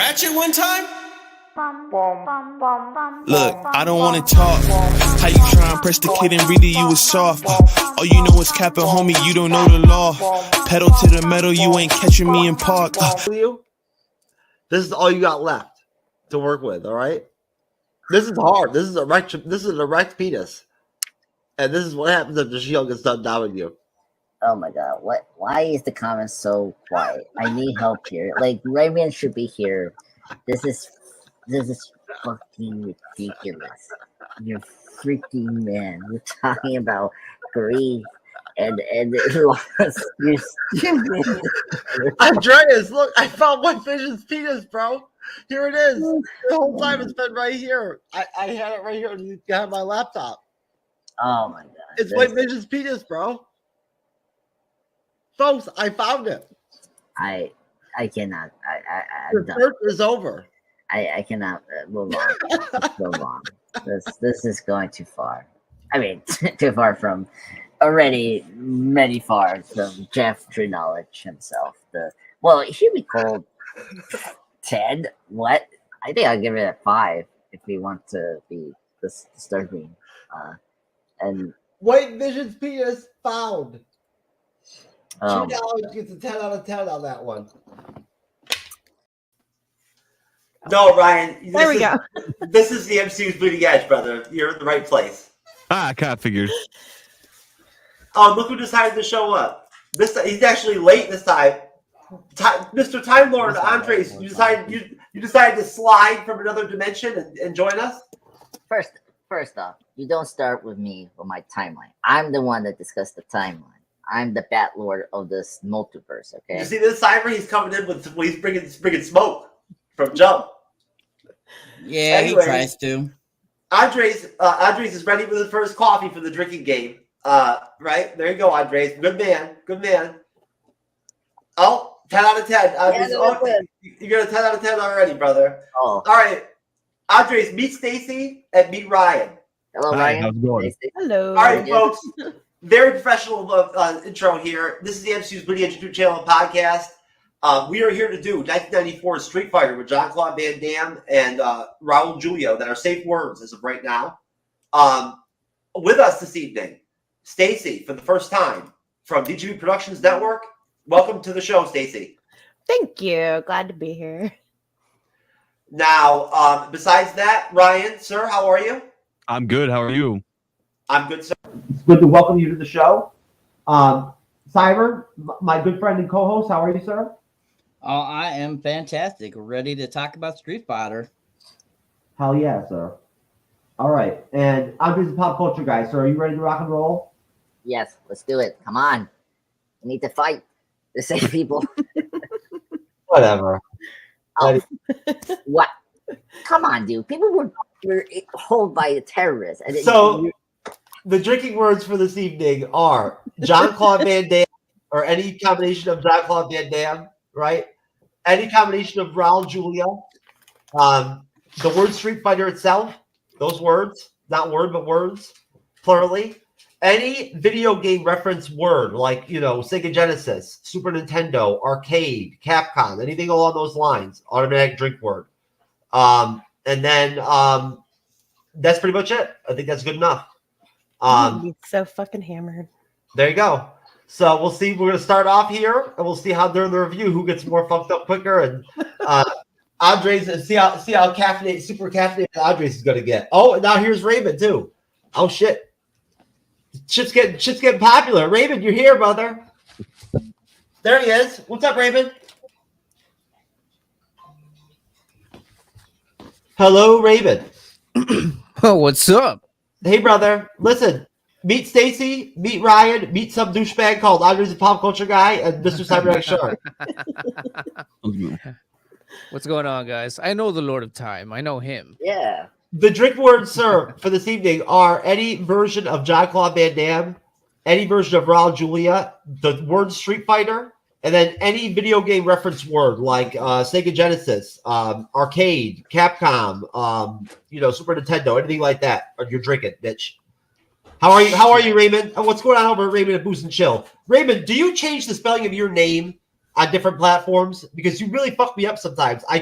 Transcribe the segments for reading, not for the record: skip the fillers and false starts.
ratchet one time? Look, I don't wanna talk. How you try and press the kid and really you was soft. All you know is capping, homie, you don't know the law. Pedal to the metal, you ain't catching me in park. This is all you got left to work with, all right? This is hard. This is an erect penis. And this is what happens if the shield gets done down with you. Oh my god, what? Why is the comments so quiet? I need help here. Like, Rayman should be here. This is fucking ridiculous. You're freaking man. We're talking about grief and loss. You're stupid. Andreas, look, I found White Vision's penis, bro. Here it is. The whole time it's been right here. I had it right here on my laptop. Oh my god. It's White Vision's penis, bro. Folks, I found it. I cannot. The search is over. I cannot move on. Move on. This is going too far. I mean, too far from already many far from Jeff TrueKnowledge himself. Well, he should be called Ted. What? I think I'll give it a 5 if we want to be this disturbing. And White Vision's penis found. $2 gets a 10 out of 10 on that one. No, Ryan. There we go. This is the MCU's Bleeding Edge, brother. You're in the right place. I kind of figured. Oh, look who decided to show up. He's actually late this time. Mr. Time Lord Andres, you decided to slide from another dimension and join us? First off, you don't start with me with my timeline. I'm the one that discussed the timeline. I'm the Bat Lord of this multiverse, okay? You see this Cyber? He's coming in with he's bringing smoke from Jump. Yeah, anyways, he tries to. Andres is ready with his first coffee for the drinking game. Right? There you go, Andres. Good man. Good man. Oh, 10 out of 10. You got a 10 out of 10 already, brother. Oh. All right. Andres, meet Stacy and meet Ryan. Hello, Ryan. How's it going? Hello. All right, folks. Very professional intro here. This is the MCU'S Bleeding Edge YouTube channel and podcast. We are here to do 1994 Street Fighter with Jean-Claude Van Damme and Raul Julia that are safe words as of right now. With us this evening, Stacy for the first time from DJB Productions Network. Welcome to the show, Stacy. Thank you. Glad to be here. Now, besides that, Ryan, sir, how are you? I'm good. How are you? I'm good, sir. It's good to welcome you to the show. Cyber, my good friend and co-host, how are you, sir? Oh, I am fantastic. Ready to talk about Street Fighter. Hell yeah, sir. All right. And I'm just a pop culture guy, sir. Are you ready to rock and roll? Yes, let's do it. Come on. We need to fight to save people. Whatever. Oh. What? Come on, dude. People were held by a terrorist. And the drinking words for this evening are Jean-Claude Van Damme, or any combination of Jean-Claude Van Damme, right? Any combination of Raul Julia. The word Street Fighter itself, those words, not word, but words, plurally. Any video game reference word, like, Sega Genesis, Super Nintendo, arcade, Capcom, anything along those lines, automatic drink word. And then that's pretty much it. I think that's good enough. So fucking hammered. There you go. So we'll see. We're going to start off here, and we'll see how during the review who gets more fucked up quicker. And Andres, and see how caffeinated, super caffeinated Andres is going to get. Oh, and now here's Raymond too. Oh shit. Shit's getting popular. Raymond, you're here, brother. There he is. What's up, Raymond? Hello, Raymond. Oh, what's up? Hey, brother. Listen, meet Stacy, meet Ryan, meet some douchebag called Andres, the pop culture guy, and Mr. Cyberneticshark. What's going on, guys? I know the Lord of Time. I know him. yeah. The drink words, sir, for this evening are any version of Jean-Claude Van Damme, any version of Raul Julia, the word Street Fighter, and then any video game reference word like Sega Genesis, arcade, Capcom, Super Nintendo, anything like that. Or you're drinking, bitch. How are you, Raymond? What's going on over at Raymond at Boost and Chill? Raymond, do you change the spelling of your name on different platforms? Because you really fuck me up sometimes. I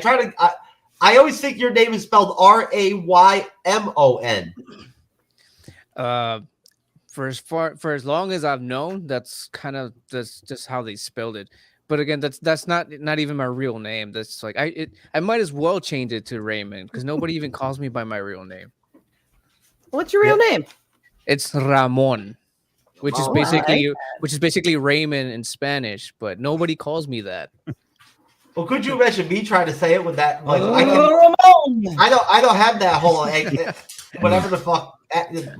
always think your name is spelled Raymon. For as long as I've known, that's just how they spelled it. But again, that's not even my real name. That's like I might as well change it to Raymond because nobody even calls me by my real name. What's your real name? It's Ramon, which is right. basically Raymond in Spanish, but nobody calls me that. Well, could you imagine me trying to say it with that? Like, Ramon! I don't have that whole whatever the fuck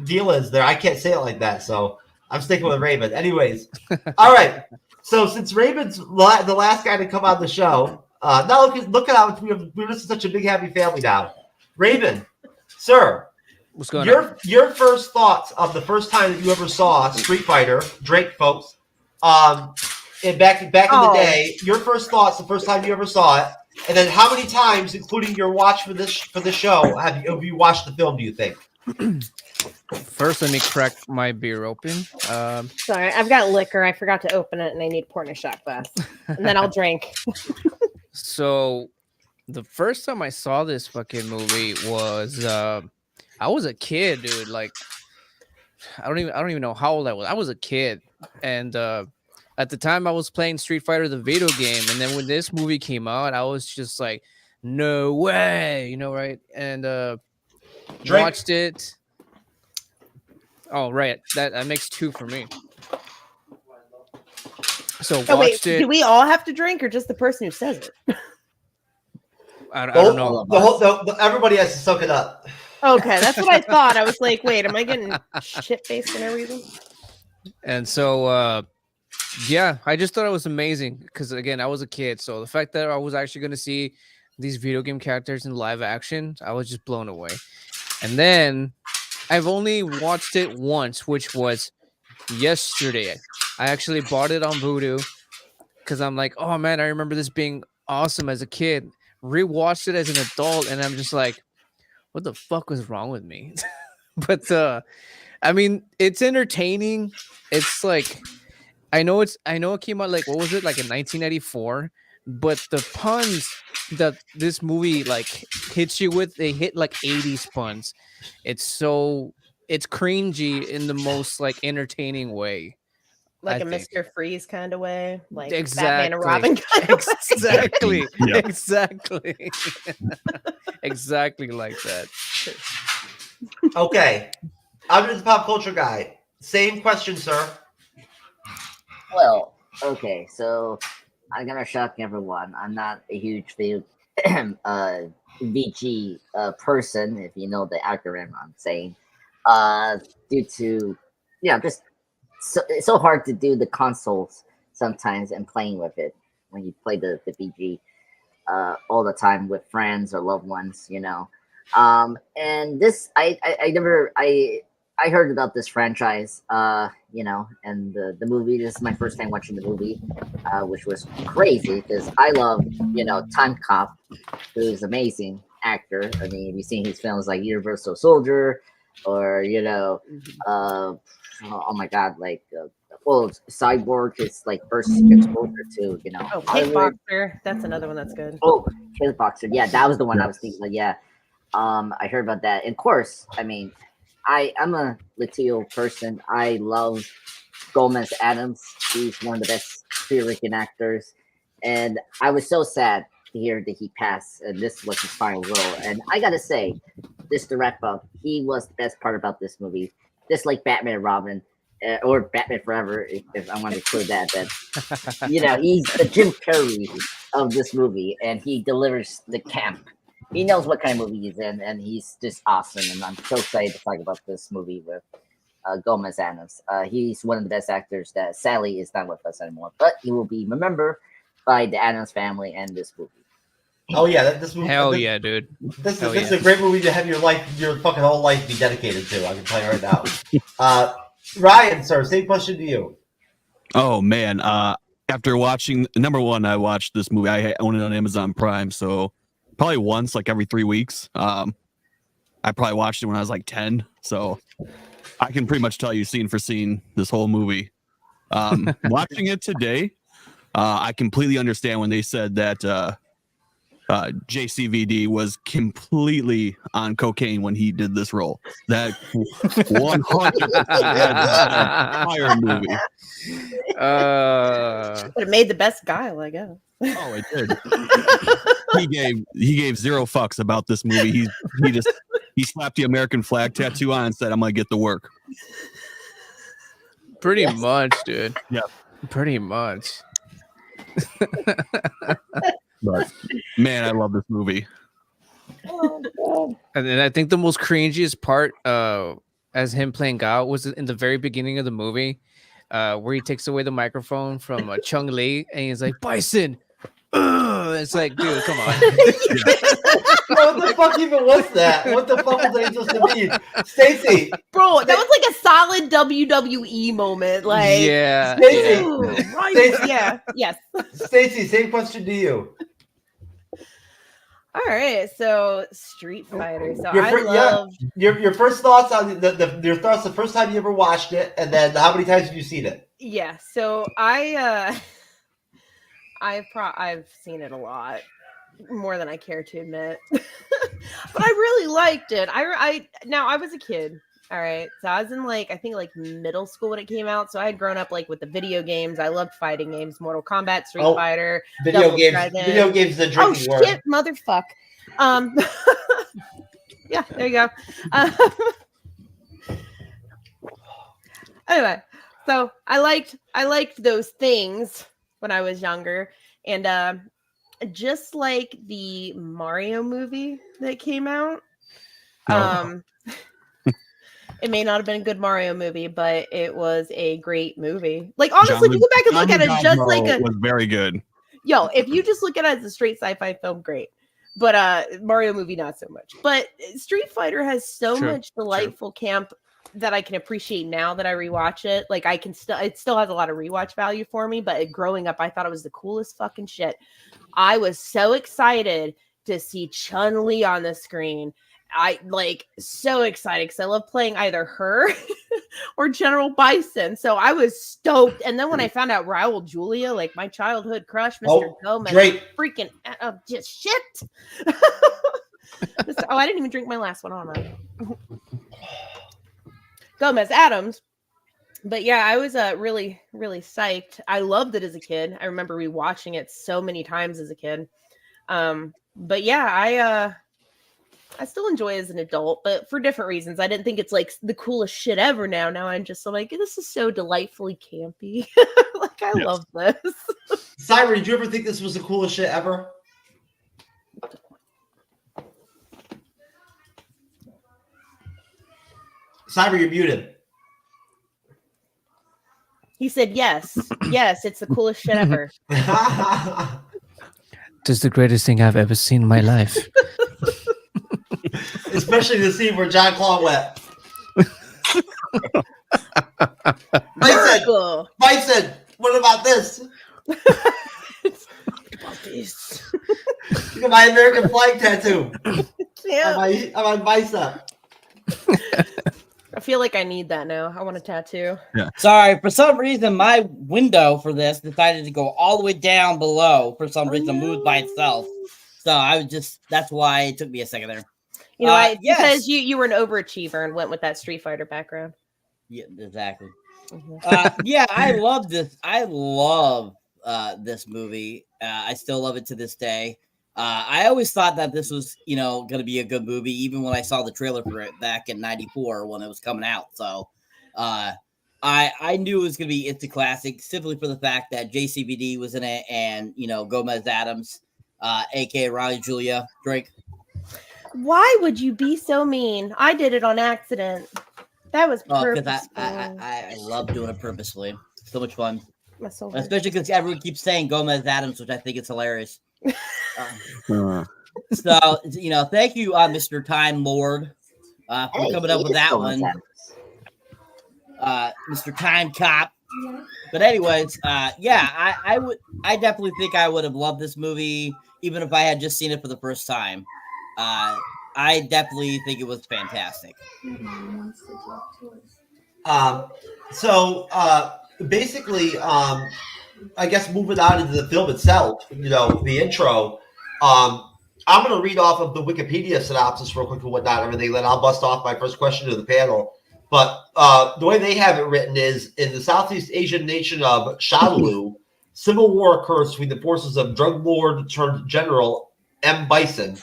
deal is there. I can't say it like that, so I'm sticking with Raymond. Anyways, all right. So since Raymond's the last guy to come on the show, now look at how we're just such a big happy family now. Raymond, sir, what's going on? Your first thoughts of the first time that you ever saw Street Fighter, Drake, folks, and back in the day, your first thoughts the first time you ever saw it, and then how many times, including your watch for this show, have you watched the film? Do you think? First, let me crack my beer open. Sorry, I've got liquor. I forgot to open it, and I need to pour in a shot glass, and then I'll drink. So, the first time I saw this fucking movie was I was a kid, dude. Like, I don't even know how old I was. I was a kid, and at the time I was playing Street Fighter, the video game, and then when this movie came out, I was just like, no way, right? And watched it. Oh, right. That makes 2 for me. So watched it. Do we all have to drink or just the person who says it? I don't know. Everybody has to soak it up. Okay, that's what I thought. I was like, wait, am I getting shit-faced for no reason? And so, yeah, I just thought it was amazing because, again, I was a kid. So the fact that I was actually going to see these video game characters in live action, I was just blown away. And then I've only watched it once, which was yesterday. I actually bought it on Vudu because I'm like, oh, man, I remember this being awesome as a kid. Rewatched it as an adult, and I'm just like, what the fuck was wrong with me? But, I mean, it's entertaining. It's like, I know it came out like, what was it, like in 1994? But the puns that this movie like hits you with, they hit like 80s puns. It's cringy in the most like entertaining way. Like I a think. Mr. Freeze kind of way, like Exactly. Batman and Robin kind of way. Exactly. Yeah. Exactly. Exactly like that. Okay, I'm just a pop culture guy. Same question, sir. Well, okay, so I'm gonna shock everyone. I'm not a huge VG person, if you know the acronym I'm saying. Due to just it's so hard to do the consoles sometimes and playing with it when you play the VG all the time with friends or loved ones, And this I heard about this franchise, and the movie. This is my first time watching the movie, which was crazy because I love, Time Cop, who's an amazing actor. I mean, you've seen his films like Universal Soldier, or oh my god, like Cyborg is like first exposure to, Oh, Kickboxer. That's another one that's good. Oh, Kickboxer. Yeah, that was the one I was thinking of. Yeah. I heard about that. And of course, I mean, I'm a Latino person. I love Gomez Adams. He's one of the best Puerto Rican actors. And I was so sad to hear that he passed, and this was his final role. And I gotta say, just to wrap up, he was the best part about this movie. Just like Batman and Robin, or Batman Forever, if I want to include that. He's the Jim Carrey of this movie, and he delivers the camp. He knows what kind of movie he's in, and he's just awesome. And I'm so excited to talk about this movie with Gomez Adams. He's one of the best actors that sadly is not with us anymore, but he will be remembered by the Adams family and this movie. Oh yeah, this movie. Hell yeah, dude. This is a great movie to have your fucking whole life be dedicated to. I can tell you right now. Ryan, sir, same question to you. Oh man, after watching number one, I watched this movie. I own it on Amazon Prime, so probably once, like every 3 weeks. I probably watched it when I was like 10, so I can pretty much tell you scene for scene this whole movie. Watching it today, I completely understand when they said that JCVD was completely on cocaine when he did this role. That 100% entire movie. Would have made the best guile, I guess. Oh, it did. he gave zero fucks about this movie. He slapped the American flag tattoo on and said, "I'm gonna get to work." Pretty much, dude. Yeah, pretty much. But man, I love this movie. And then I think the most cringiest part as him playing Gao was in the very beginning of the movie, where he takes away the microphone from Chung Li and he's like, "Bison." It's like, dude, come on. What the fuck even was that? What the fuck was that supposed to mean? Stacy. Bro, that was like a solid WWE moment. Like, yeah. Stacy. Right. Stacy. Yeah. Yes. Stacy, same question to you. All right. So Street Fighter. So Your I fir- love Your first thoughts on your thoughts the first time you ever watched it, and then how many times have you seen it? Yeah, so I've seen it a lot, more than I care to admit. But I really liked it. I was a kid. All right. So I was in I think middle school when it came out. So I had grown up with the video games. I loved fighting games, Mortal Kombat, Street Fighter, Video games the drinking word. Shit, motherfuck. Yeah, there you go. Anyway, so I liked those things when I was younger, and just like the Mario movie that came out, it may not have been a good Mario movie, but it was a great movie. Honestly, if you go back and look at it, just was very good. If you just look at it as a straight sci-fi film, great. But Mario movie, not so much. But Street Fighter has so much delightful camp that I can appreciate now that I rewatch it. It still has a lot of rewatch value for me. But growing up, I thought it was the coolest fucking shit. I was so excited to see Chun-Li on the screen. I so excited because I love playing either her or General Bison. So I was stoked. And then when I found out Raul Julia, my childhood crush, Mr. Gomez, freaking just shit. I didn't even drink my last one on that. Gomez Adams. But yeah, I was really, really psyched. I loved it as a kid. I remember rewatching it so many times as a kid. But yeah, I still enjoy it as an adult, but for different reasons. I didn't think it's the coolest shit ever now. Now I'm just this is so delightfully campy. I love this. Cyber, did you ever think this was the coolest shit ever? Cyber, you're muted. He said yes. Yes, it's the coolest shit ever. This is the greatest thing I've ever seen in my life. Especially the scene where jean-claude went. Bison, what about this? Look at my American flag tattoo. On my bicep. I feel like I need that now. I want a tattoo. Yeah. Sorry, for some reason, my window for this decided to go all the way down below. For some reason, moved by itself. So that's why it took me a second there. You know, because you were an overachiever and went with that Street Fighter background. Yeah, exactly. Mm-hmm. Yeah, I love this. I love this movie. I still love it to this day. I always thought that this was, going to be a good movie, even when I saw the trailer for it back in '94 when it was coming out. So I knew it was going to be instant classic simply for the fact that JCVD was in it and, Gomez Adams, aka Raul Julia. Drake. Why would you be so mean? I did it on accident. That was purposeful. I love doing it purposefully. So much fun. Especially because everyone keeps saying Gomez Adams, which I think is hilarious. So, thank you, Mr. Time Lord, for coming up with that one. Mr. Time Cop. But anyways, I definitely think I would have loved this movie, even if I had just seen it for the first time. I definitely think it was fantastic. Basically, I guess moving on into the film itself, the intro. I'm going to read off of the Wikipedia synopsis real quick and whatnot, everything. Then I'll bust off my first question to the panel. But the way they have it written is, in the Southeast Asian nation of Shadaloo, civil war occurs between the forces of drug lord turned General M. Bison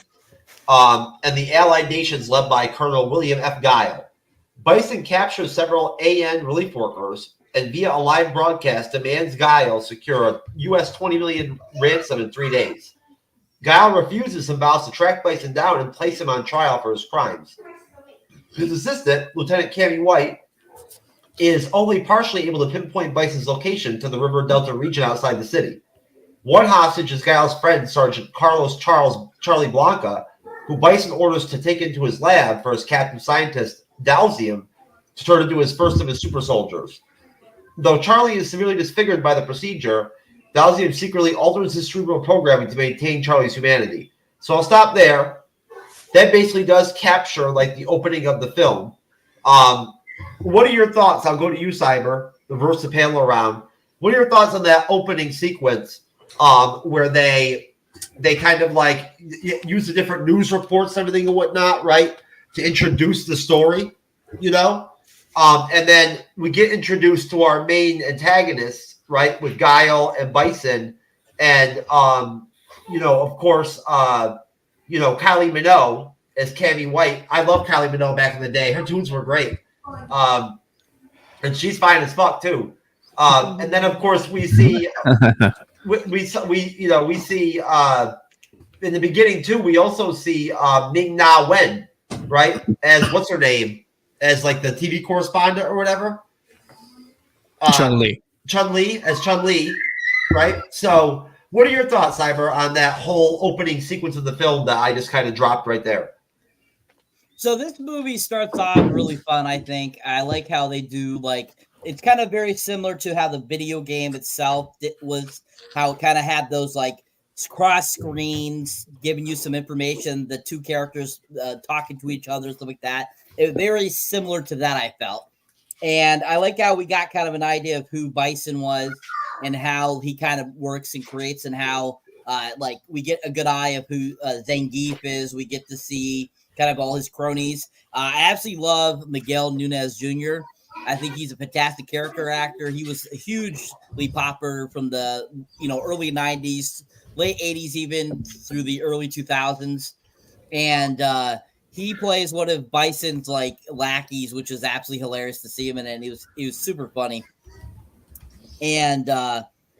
and the Allied nations led by Colonel William F. Guile. Bison captures several AN relief workers and via a live broadcast demands Guile secure a U.S. $20 million ransom in 3 days. Guile refuses and vows to track Bison down and place him on trial for his crimes. His assistant, Lieutenant Cammy White, is only partially able to pinpoint Bison's location to the River Delta region outside the city. One hostage is Guile's friend, Sergeant Carlos Charlie Blanca, who Bison orders to take into his lab for his captive scientist, Dalzium, to turn into his first of his super soldiers. Though Charlie is severely disfigured by the procedure, Dalzium secretly alters his cerebral programming to maintain Charlie's humanity. So I'll stop there. That basically does capture like the opening of the film. What are your thoughts? I'll go to you, Cyber, reverse the panel around. What are your thoughts on that opening sequence where they kind of like use the different news reports, everything and whatnot, right, to introduce the story, and then we get introduced to our main antagonists, right, with Guile and Bison, and of course, Kylie Minogue as Cammy White. I love Kylie Minogue back in the day. Her tunes were great, and she's fine as fuck too. And then of course we see we see in the beginning too. We also see Ming Na Wen, right, as what's her name, as like the TV correspondent or whatever. Chun-Li, as Chun-Li, right? So what are your thoughts, Cyber, on that whole opening sequence of the film that I just kind of dropped right there? So this movie starts off really fun, I think. I like how they do, it's kind of very similar to how the video game itself was, how it kind of had those, cross screens, giving you some information, the two characters talking to each other, stuff like that. It was very similar to that, I felt. And I like how we got kind of an idea of who Bison was and how he kind of works and creates, and how we get a good eye of who Zangief is. We get to see kind of all his cronies. I absolutely love Miguel Nunez Jr. I think he's a fantastic character actor. He was a hugely popular from the early 90s, late 80s, even through the early 2000s. And he plays one of Bison's lackeys, which is absolutely hilarious to see him in it. And he was super funny. And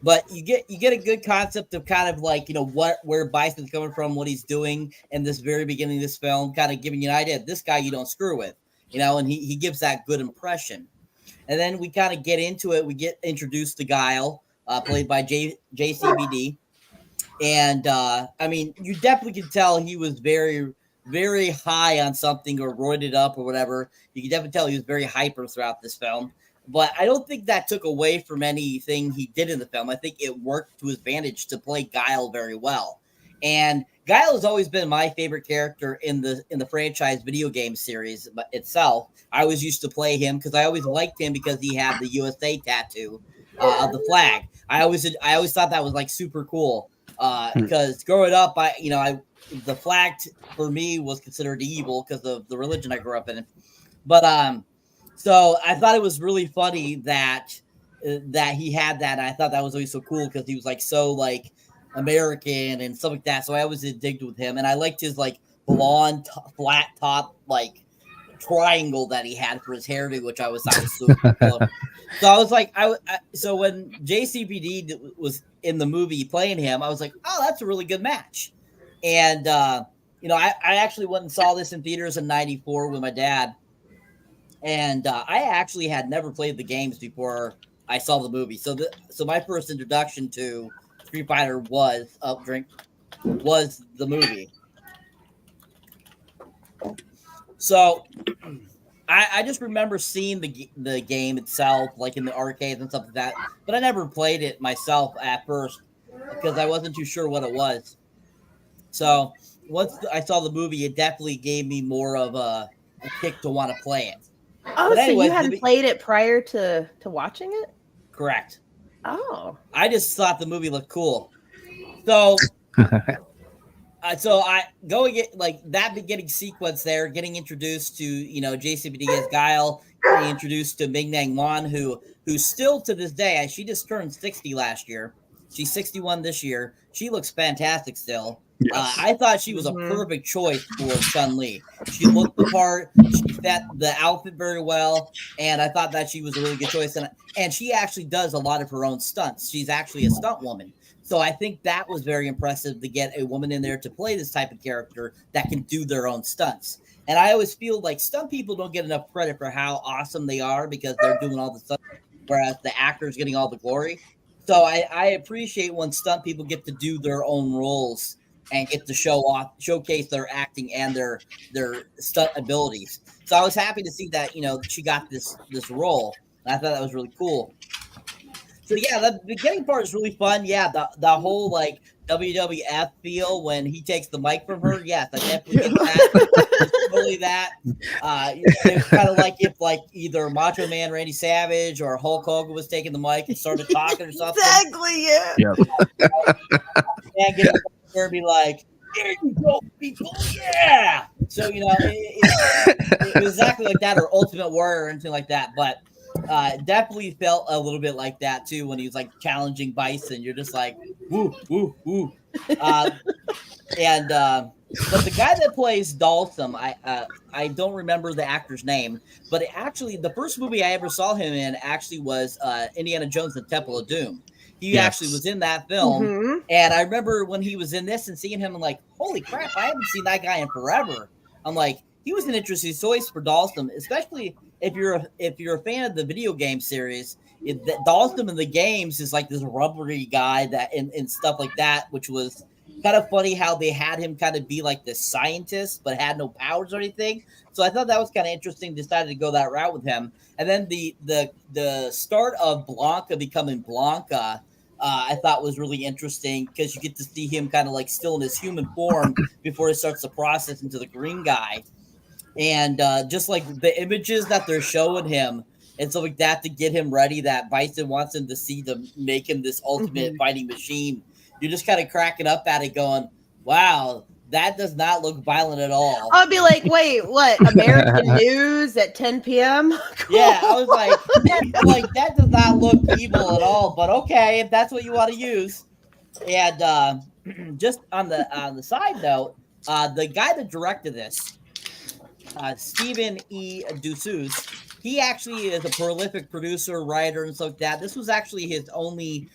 but you get a good concept of kind of where Bison's coming from, what he's doing in this very beginning of this film, kind of giving you an idea. This guy you don't screw with, and he gives that good impression. And then we kind of get into it. We get introduced to Guile, played by JCVD. And I mean, you definitely can tell he was very, very high on something, or roided up or whatever. You can definitely tell he was very hyper throughout this film. But I don't think that took away from anything he did in the film. I think it worked to his advantage to play Guile very well. And Guile has always been my favorite character in the franchise video game series itself. I always used to play him because I always liked him because he had the USA tattoo of the flag. I always thought that was super cool because growing up, the flag for me was considered evil because of the religion I grew up in. But so I thought it was really funny that he had that. And I thought that was always so cool because he was so American and stuff like that. So I always addicted with him, and I liked his blonde flat top triangle that he had for his hairdo, which I was super cool. So I was so when JCVD was in the movie playing him, I was like, oh, that's a really good match. And I actually went and saw this in theaters in '94 with my dad. And I actually had never played the games before I saw the movie. So my first introduction to Street Fighter was the movie. So I just remember seeing the game itself, in the arcades and stuff like that. But I never played it myself at first because I wasn't too sure what it was. So once I saw the movie, it definitely gave me more of a kick to want to play it. Oh, so you hadn't played it prior to watching it? Correct. Oh. I just thought the movie looked cool. So, so I go get like that beginning sequence there, getting introduced to JCVD's Guile, getting introduced to Ming Nang Wan, who still to this day, she just turned 60 last year. She's 61 this year. She looks fantastic still. Yes. I thought she was a perfect choice for Chun-Li. She looked the part. She fit the outfit very well, and I thought that she was a really good choice. And she actually does a lot of her own stunts. She's actually a stunt woman. So I think that was very impressive to get a woman in there to play this type of character that can do their own stunts. And I always feel like stunt people don't get enough credit for how awesome they are because they're doing all the stuff, whereas the actor's getting all the glory. So I appreciate when stunt people get to do their own roles and get to showcase their acting and their stunt abilities. So I was happy to see that, she got this role. And I thought that was really cool. So yeah, the beginning part is really fun. Yeah, the whole like WWF feel when he takes the mic from her. Yes, I definitely get that. It's totally that. It's kind of like if like either Macho Man Randy Savage or Hulk Hogan was taking the mic and started talking or something. Exactly. Yeah. And get up there and be like, "There you go, people! Yeah." So it was exactly like that, or Ultimate Warrior or anything like that, but. Definitely felt a little bit like that too when he was like challenging Bison. You're just like, woo, woo, woo. But the guy that plays Dalsum, I don't remember the actor's name, but actually the first movie I ever saw him in actually was Indiana Jones and the Temple of Doom. He actually was in that film, and I remember when he was in this and seeing him, I'm like, holy crap, I haven't seen that guy in forever. I'm like, he was an interesting choice for Dalsum, especially if you're a fan of the video game series. Dalsum in the games is like this rubbery guy that and stuff like that, which was kind of funny how they had him kind of be like this scientist but had no powers or anything. So I thought that was kind of interesting. Decided to go that route with him, and then the start of Blanca becoming Blanca. I thought was really interesting because you get to see him kind of like still in his human form before he starts to process into the green guy. And just like the images that they're showing him and stuff like that to get him ready, that Bison wants him to see to make him this ultimate fighting machine. You're just kind of cracking up at it going, wow, that does not look violent at all. I'd be like, wait, what? American News at 10 p.m.? Cool. Yeah, I was like, that does not look evil at all, but okay, if that's what you want to use. And just on the side note, the guy that directed this, Stephen E. D'Souza, he actually is a prolific producer, writer, and stuff like that. This was actually his only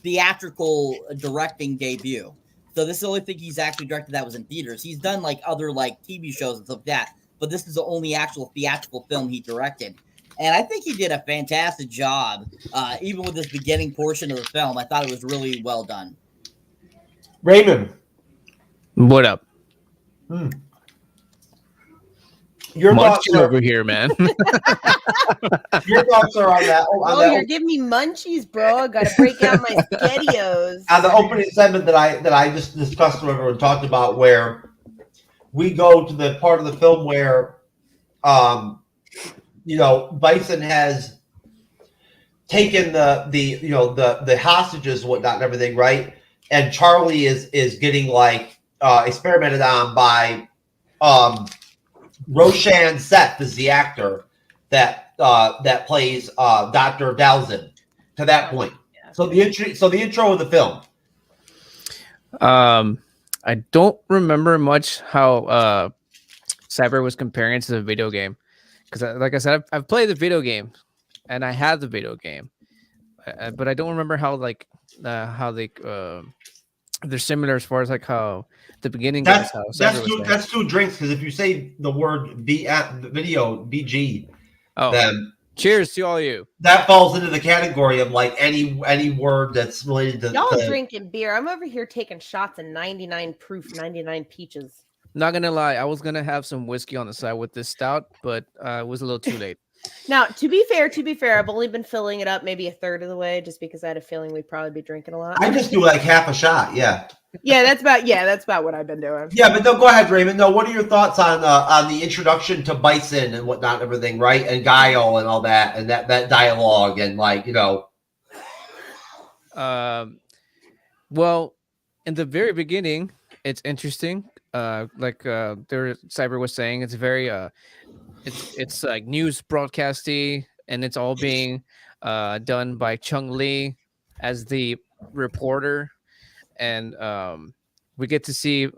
theatrical directing debut. So this is the only thing he's actually directed that was in theaters. He's done like other like TV shows and stuff like that, but this is the only actual theatrical film he directed. And I think he did a fantastic job, even with this beginning portion of the film. I thought it was really well done. Raymond, what up? Your thoughts Munching over here, man. Your thoughts are on that. You're giving me munchies, bro. I gotta break out my spaghettios. On the opening segment that I just discussed with everyone, talked about, where we go to the part of the film where Bison has taken the hostages and whatnot and everything, right? And Charlie is getting like experimented on by Roshan Seth is the actor that plays Dr. Dalzin to that point. So the intro of the film. I don't remember much how Cyber was comparing to the video game, because like I said, I've played the video game and I had the video game, but I don't remember how they're similar as far as like how the beginning. That's two drinks, because if you say the word video BG, then cheers to all you. That falls into the category of like any word that's related to y'all drinking beer. I'm over here taking shots of 99 proof 99 peaches. Not gonna lie, I was gonna have some whiskey on the side with this stout, but it was a little too late. Now, to be fair, I've only been filling it up maybe a third of the way, just because I had a feeling we'd probably be drinking a lot. I just do like half a shot. Yeah, that's about what I've been doing. Yeah, but no, go ahead, Raymond. No, what are your thoughts on the introduction to Bison and whatnot, and everything, right? And Guile and all that, and that dialogue, and like Well, in the very beginning, it's interesting. Cyber was saying, it's very it's like news broadcasty, and it's all being done by Chung Lee as the reporter, and we get to see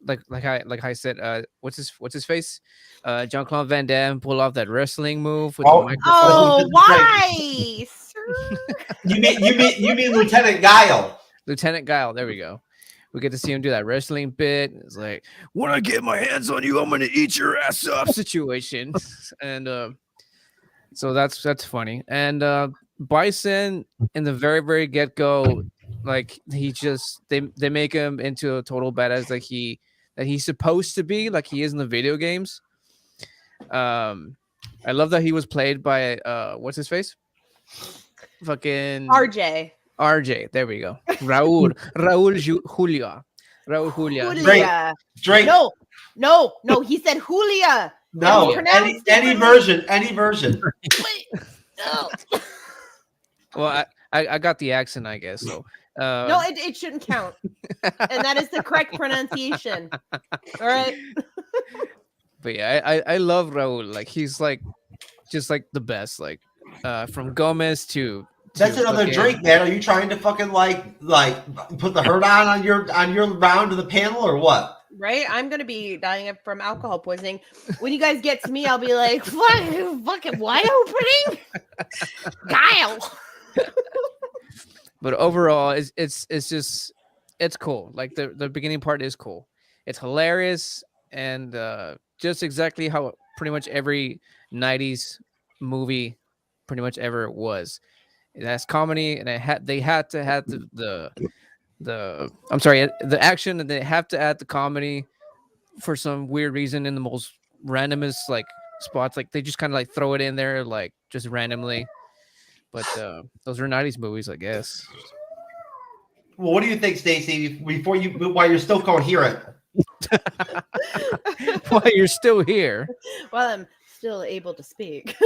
like I said, what's his face, Jean-Claude Van Damme pull off that wrestling move with the microphone. Oh, why, sir? You mean Lieutenant Guile? Lieutenant Guile. There we go. We get to see him do that wrestling bit. It's like, when I get my hands on you, I'm gonna eat your ass up situation. And so that's funny. And Bison in the very get go, like they make him into a total badass that he's supposed to be, like he is in the video games. I love that he was played by what's his face? Fucking RJ, there we go. Raul Julia. Drake. No, he said Julia. No, any version. Wait, no. Well, I got the accent, I guess. So no, it shouldn't count. And that is the correct pronunciation. All right. But yeah, I love Raul. Like he's like just like the best. Like from Gomez to that's another Drake, man. Are you trying to fucking like put the hurt on your round to the panel or what? Right, I'm gonna be dying from alcohol poisoning. When you guys get to me, I'll be like, fucking wide opening, Guile. But overall, it's just cool. Like the beginning part is cool. It's hilarious and just exactly how pretty much every '90s movie pretty much ever was. It has comedy, and they had to have the action, and they have to add the comedy for some weird reason in the most randomest like spots. Like they just kind of like throw it in there like just randomly. But those are '90s movies, I guess. Well, what do you think, Stacy? While you're still coherent. While you're still here. While I'm still able to speak.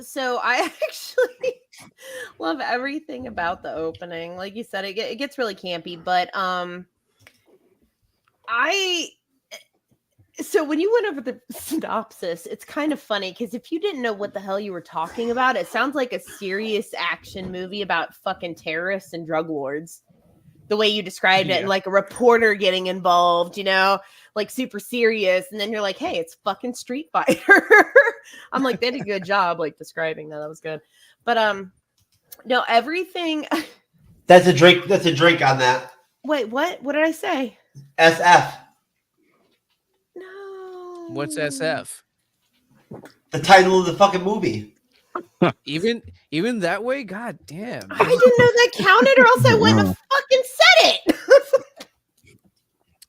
So I actually love everything about the opening. Like you said, it gets really campy, but so when you went over the synopsis, it's kind of funny because if you didn't know what the hell you were talking about, it sounds like a serious action movie about fucking terrorists and drug lords. The way you described it, and like a reporter getting involved, you know, like super serious. And then you're like, hey, it's fucking Street Fighter. I'm like, they did a good job like describing that. That was good. But no, everything. That's a drink on that. Wait, what? What did I say? SF. No. What's SF? The title of the fucking movie. Even that way? God damn. I didn't know that counted, or else I wouldn't have fucking said it.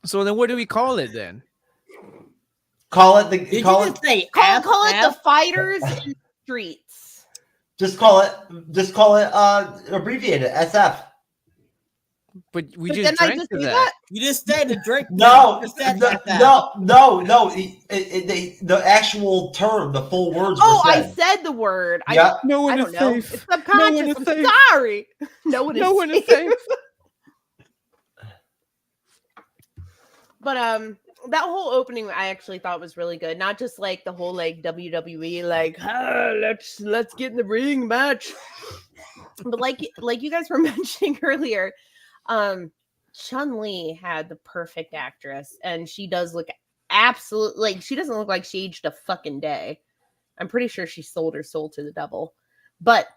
So then what do we call it then? Call it Did you just say call it the Fighters in the Streets. Just call it abbreviated SF. But we just drank to that. You just said to drink. No. The actual term, the full words. Oh, were said. I said the word. Yeah. No one I is don't know. safe. It's subconscious. I'm sorry. No one is safe. But that whole opening I actually thought was really good. Not just like the whole like WWE like let's get in the ring match. But like you guys were mentioning earlier, Chun-Li had the perfect actress, and she does look absolutely like she doesn't look like she aged a fucking day. I'm pretty sure she sold her soul to the devil. But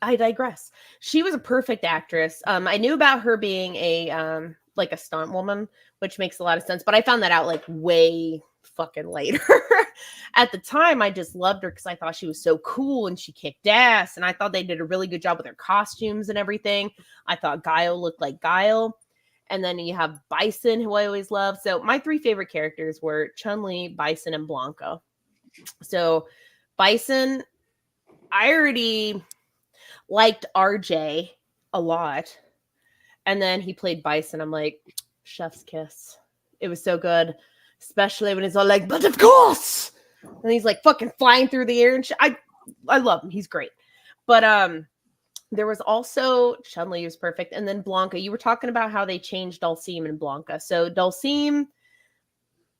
I digress. She was a perfect actress. I knew about her being a like a stunt woman, which makes a lot of sense, but I found that out like way fucking later. At the time, I just loved her because I thought she was so cool and she kicked ass, and I thought they did a really good job with her costumes and everything. I thought Guile looked like Guile. And then you have Bison, who I always love. So my three favorite characters were Chun-Li, Bison, and Blanca. So Bison, I already liked RJ a lot. And then he played Bison. I'm like, chef's kiss. It was so good. Especially when he's all like, but of course. And he's like fucking flying through the air and shit. I love him. He's great. But There was also Chun-Li was perfect, and then Blanca. You were talking about how they changed Dulcim and Blanca. So Dulcim,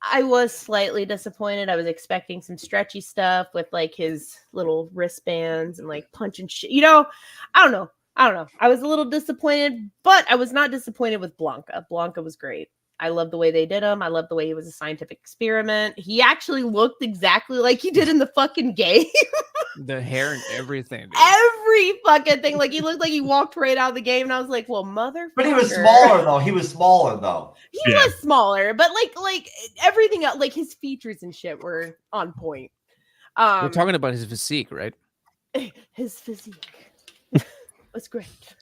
I was slightly disappointed. I was expecting some stretchy stuff with like his little wristbands and like punching shit. You know, I don't know. I was a little disappointed, but I was not disappointed with Blanca. Blanca was great. I love the way they did him. I love the way he was a scientific experiment. He actually looked exactly like he did in the fucking game. The hair and everything. Dude. Every fucking thing. Like he looked like he walked right out of the game, and I was like, "Well, motherfucker." But he was smaller though. He was smaller though. He was smaller, but like everything else, like his features and shit were on point. We're talking about his physique, right? His physique was great.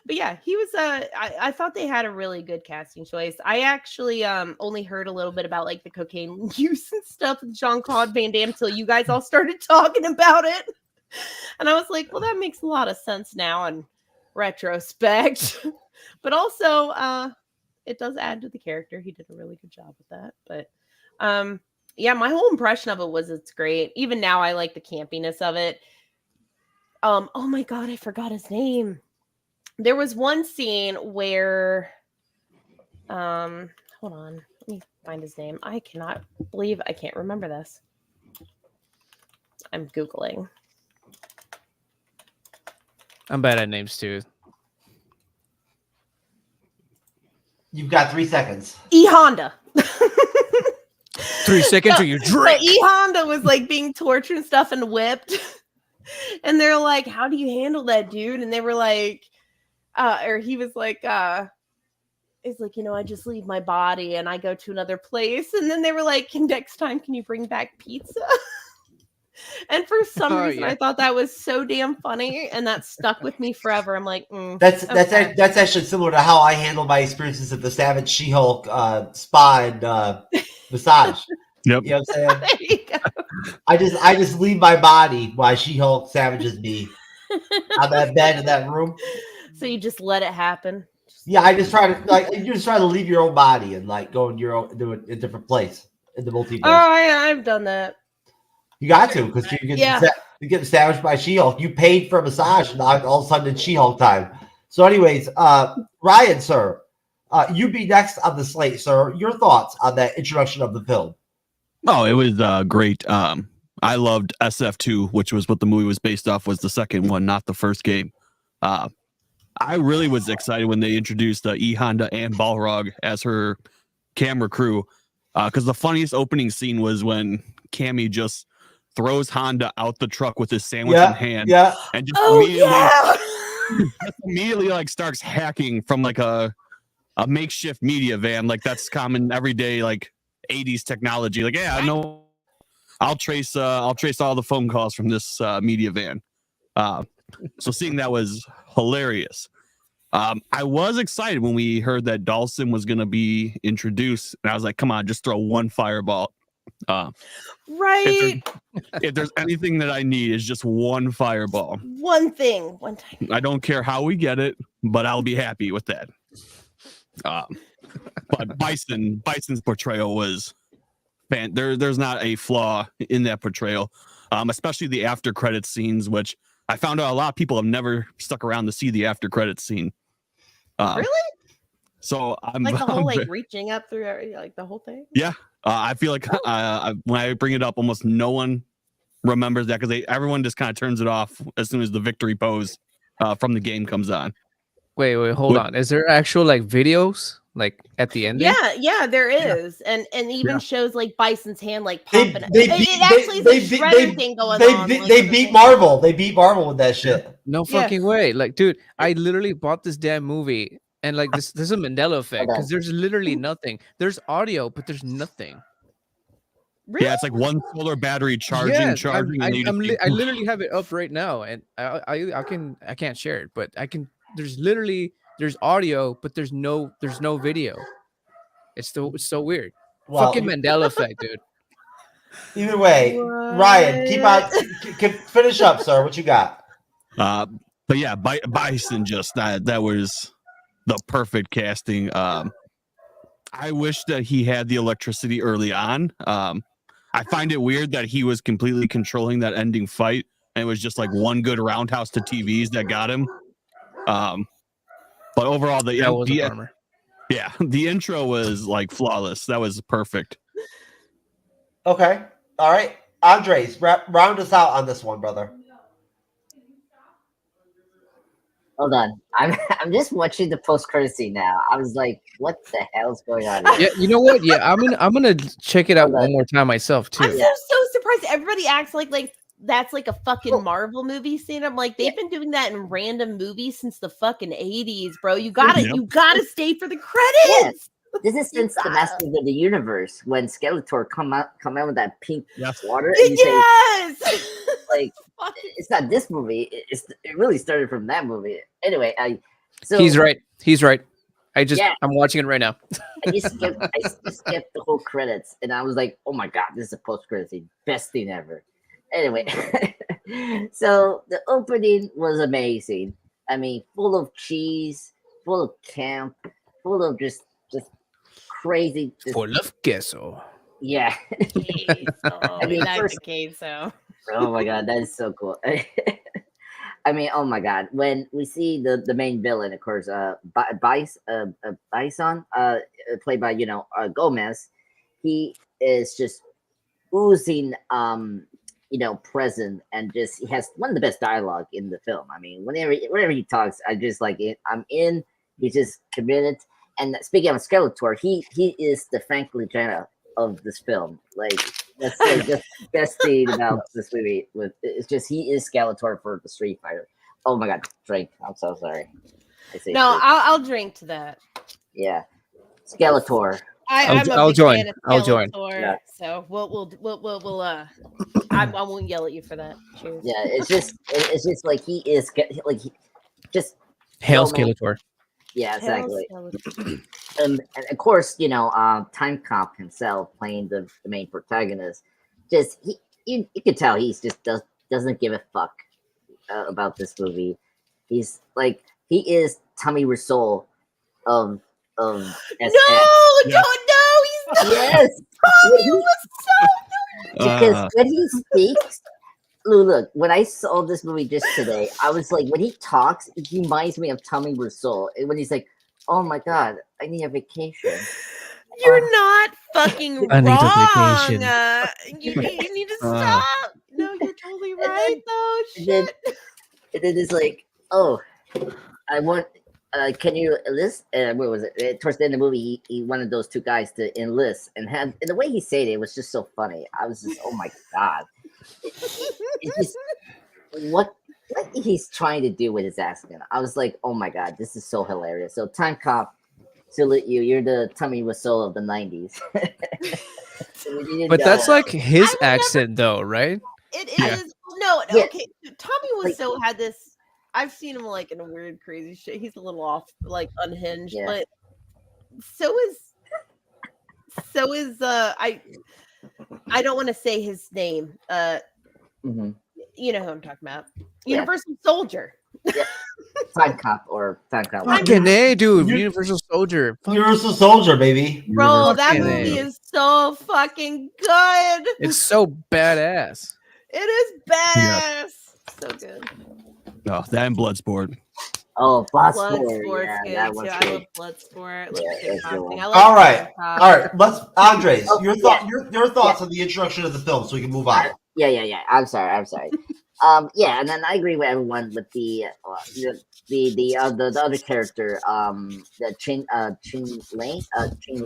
But yeah, he was I thought they had a really good casting choice. I actually only heard a little bit about like the cocaine use and stuff with Jean-Claude Van Damme till you guys all started talking about it. And I was like, well, that makes a lot of sense now in retrospect. But also it does add to the character. He did a really good job with that. But yeah, my whole impression of it was it's great. Even now I like the campiness of it. Oh my god, I forgot his name. There was one scene where hold on, let me find his name. I cannot believe I can't remember this. I'm Googling. I'm bad at names too. You've got 3 seconds. E Honda. 3 seconds or you drink. E Honda was like being tortured and stuff and whipped. And they're like, how do you handle that, dude? And they were like, or he was like, it's like, you know, I just leave my body and I go to another place. And then they were like, next time, can you bring back pizza? And for some reason, I thought that was so damn funny, and that stuck with me forever. I'm like, that's actually similar to how I handle my experiences at the Savage She-Hulk spa and massage. Yep. You know what I'm saying? There you go. I just leave my body while She-Hulk savages me on that bed in that room. So you just let it happen. Yeah, I just try to you just try to leave your own body and like go in your own do it in a different place in the multiverse. Oh, I've done that. You got to, because you get savaged by She-Hulk. You paid for a massage, and now all of a sudden it's She-Hulk time. So, anyways, Ryan, sir, you be next on the slate, sir. Your thoughts on that introduction of the film? Oh, it was great. I loved SF2, which was what the movie was based off, was the second one, not the first game. I really was excited when they introduced E Honda and Balrog as her camera crew, because the funniest opening scene was when Cammy just throws Honda out the truck with his sandwich in hand, and just immediately like starts hacking from like a makeshift media van, like that's common everyday like 80s technology. Like, yeah, I know, I'll trace all the phone calls from this media van. So seeing that was hilarious. I was excited when we heard that Dhalsim was going to be introduced, and I was like, come on, just throw one fireball. Right. If there's anything that I need, is just one fireball. One thing, one time. I don't care how we get it, but I'll be happy with that. But Bison's portrayal was there's not a flaw in that portrayal, especially the after credits scenes, which I found out a lot of people have never stuck around to see the after credits scene. Really? So I'm like the whole like reaching up through like the whole thing. Yeah, I feel like when I bring it up, almost no one remembers that, because everyone just kind of turns it off as soon as the victory pose from the game comes on. Wait, hold on. Is there actual like videos like at the end? Yeah, there is, and even shows like Bison's hand like popping. It actually is a shredder thing going on. They beat Marvel. They beat Marvel with that shit. No fucking way. Like, dude, I literally bought this damn movie, and like this is a Mandela effect, because there's literally nothing. There's audio, but there's nothing. Really? Yeah, it's like one solar battery charging. I literally have it up right now, and I can't share it, but I can. There's audio, but there's no video. It's so weird. Well, fucking Mandela effect, dude. Either way, Ryan, finish up, sir. What you got? But yeah, Bison, just that was the perfect casting. I wish that he had the electricity early on. I find it weird that he was completely controlling that ending fight and it was just like one good roundhouse to TVs that got him. But overall, the bummer. Yeah, the intro was like flawless. That was perfect. Okay. All right. Andres, round us out on this one, brother. Hold on. I'm just watching the post-credit scene now. I was like, what the hell's going on here? Yeah, you know what? Yeah, I'm gonna check it out one more time myself too. I'm so surprised. Everybody acts like that's like a fucking Marvel movie scene. I'm like, they've been doing that in random movies since the fucking 80s, bro. You gotta stay for the credits. Yeah. This is since the Masters of the Universe when Skeletor come out with that pink water. And Yes. Like it's not this movie. It really started from that movie. Anyway, he's right. I'm watching it right now. I just skipped the whole credits, and I was like, oh my god, this is a post-credit scene, best thing ever. Anyway, so the opening was amazing. I mean, full of cheese, full of camp, full of just crazy. Full of queso. Yeah. I mean, like the queso. Oh my god, that is so cool. I mean, oh my god, when we see the main villain, of course, Bison, played by Gomez, he is just oozing present, and just he has one of the best dialogue in the film. I mean, whenever he talks, I just like it. I'm in. He's just committed. And speaking of Skeletor, he is the Frank Lucena of this film. Like that's like the best thing about this movie. It's just he is Skeletor for the Street Fighter. Oh my god, drink! I'm so sorry. I'll drink to that. Yeah, Skeletor. I'll join. I'll join. Yeah. So we'll I won't yell at you for that. Cheers. Yeah, it's just like he is like just Hail Skeletor. Yeah, exactly. And of course, Time Cop himself playing the main protagonist. Just you can tell he's just doesn't give a fuck about this movie. He's like he is Tommy Wiseau of No, he's not. Yes, Tommy Wiseau. Because when he speaks. Look, when I saw this movie just today, I was like, when he talks, he reminds me of Tommy Wiseau. And when he's like, oh my god, I need a vacation. You're not fucking wrong. I need a vacation. You need to stop. No, you're totally right, though. Shit. And then it's like, oh, I want, can you enlist? What was it? Towards the end of the movie, he wanted those two guys to enlist. And the way he said it was just so funny. I was just, oh my god. It's just what he's trying to do with his accent. I was like, oh my god, this is so hilarious. So Time Cop, salute you. You're the Tommy Wiseau of the 90s. But that's like his accent though, right? It is. Yeah. No, okay. Tommy Wiseau had this. I've seen him like in a weird, crazy shit. He's a little off, like unhinged, but so is I don't want to say his name. You know who I'm talking about. Universal Soldier. Yeah. Time Cop or Time Cop. Fucking A, dude. Universal Soldier. Universal Soldier, baby. Bro, that movie is so fucking good. It's so badass. It is badass. So good. Oh, that and Bloodsport. Oh, Bloodsport. Bloodsport's good that too. one's I good. love Bloodsport. Yeah, all right. Let's Andres, your thoughts on the introduction of the film, so we can move on. Yeah. I'm sorry. And then I agree with everyone with the other character, the Chun-Li. We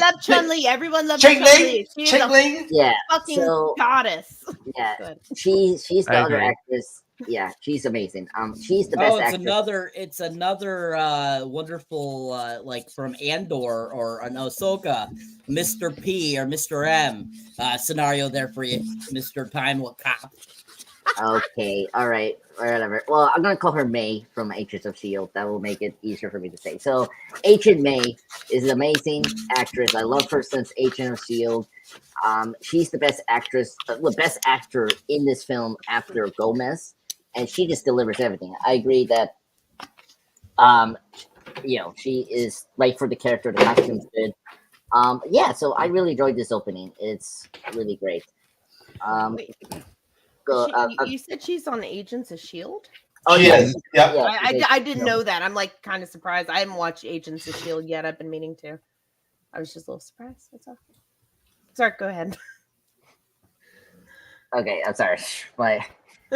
love Chun-Li. Everyone loves Chun-Li. She's a fucking goddess. Yeah, she's the other actress. Yeah, she's amazing. She's the best actress. It's another wonderful like from Andor or an Ahsoka, Mr. P or Mr. M scenario there for you, Mr. Time Cop. Okay, all right, whatever. Well, I'm gonna call her May from Agents of S.H.I.E.L.D. That will make it easier for me to say. So, Agent May is an amazing actress. I love her since Agent of S.H.I.E.L.D. She's the best actress, best actor in this film after Gomez. And she just delivers everything. I agree that, she is right for the character. The costume's good. So I really enjoyed this opening. It's really great. go. You said she's on Agents of Shield. Oh, She yes. is. Yep. Yeah, I didn't know that. I'm like kind of surprised. I haven't watched Agents of Shield yet. I've been meaning to. I was just a little surprised. That's all. Sorry, go ahead. Okay, I'm sorry. My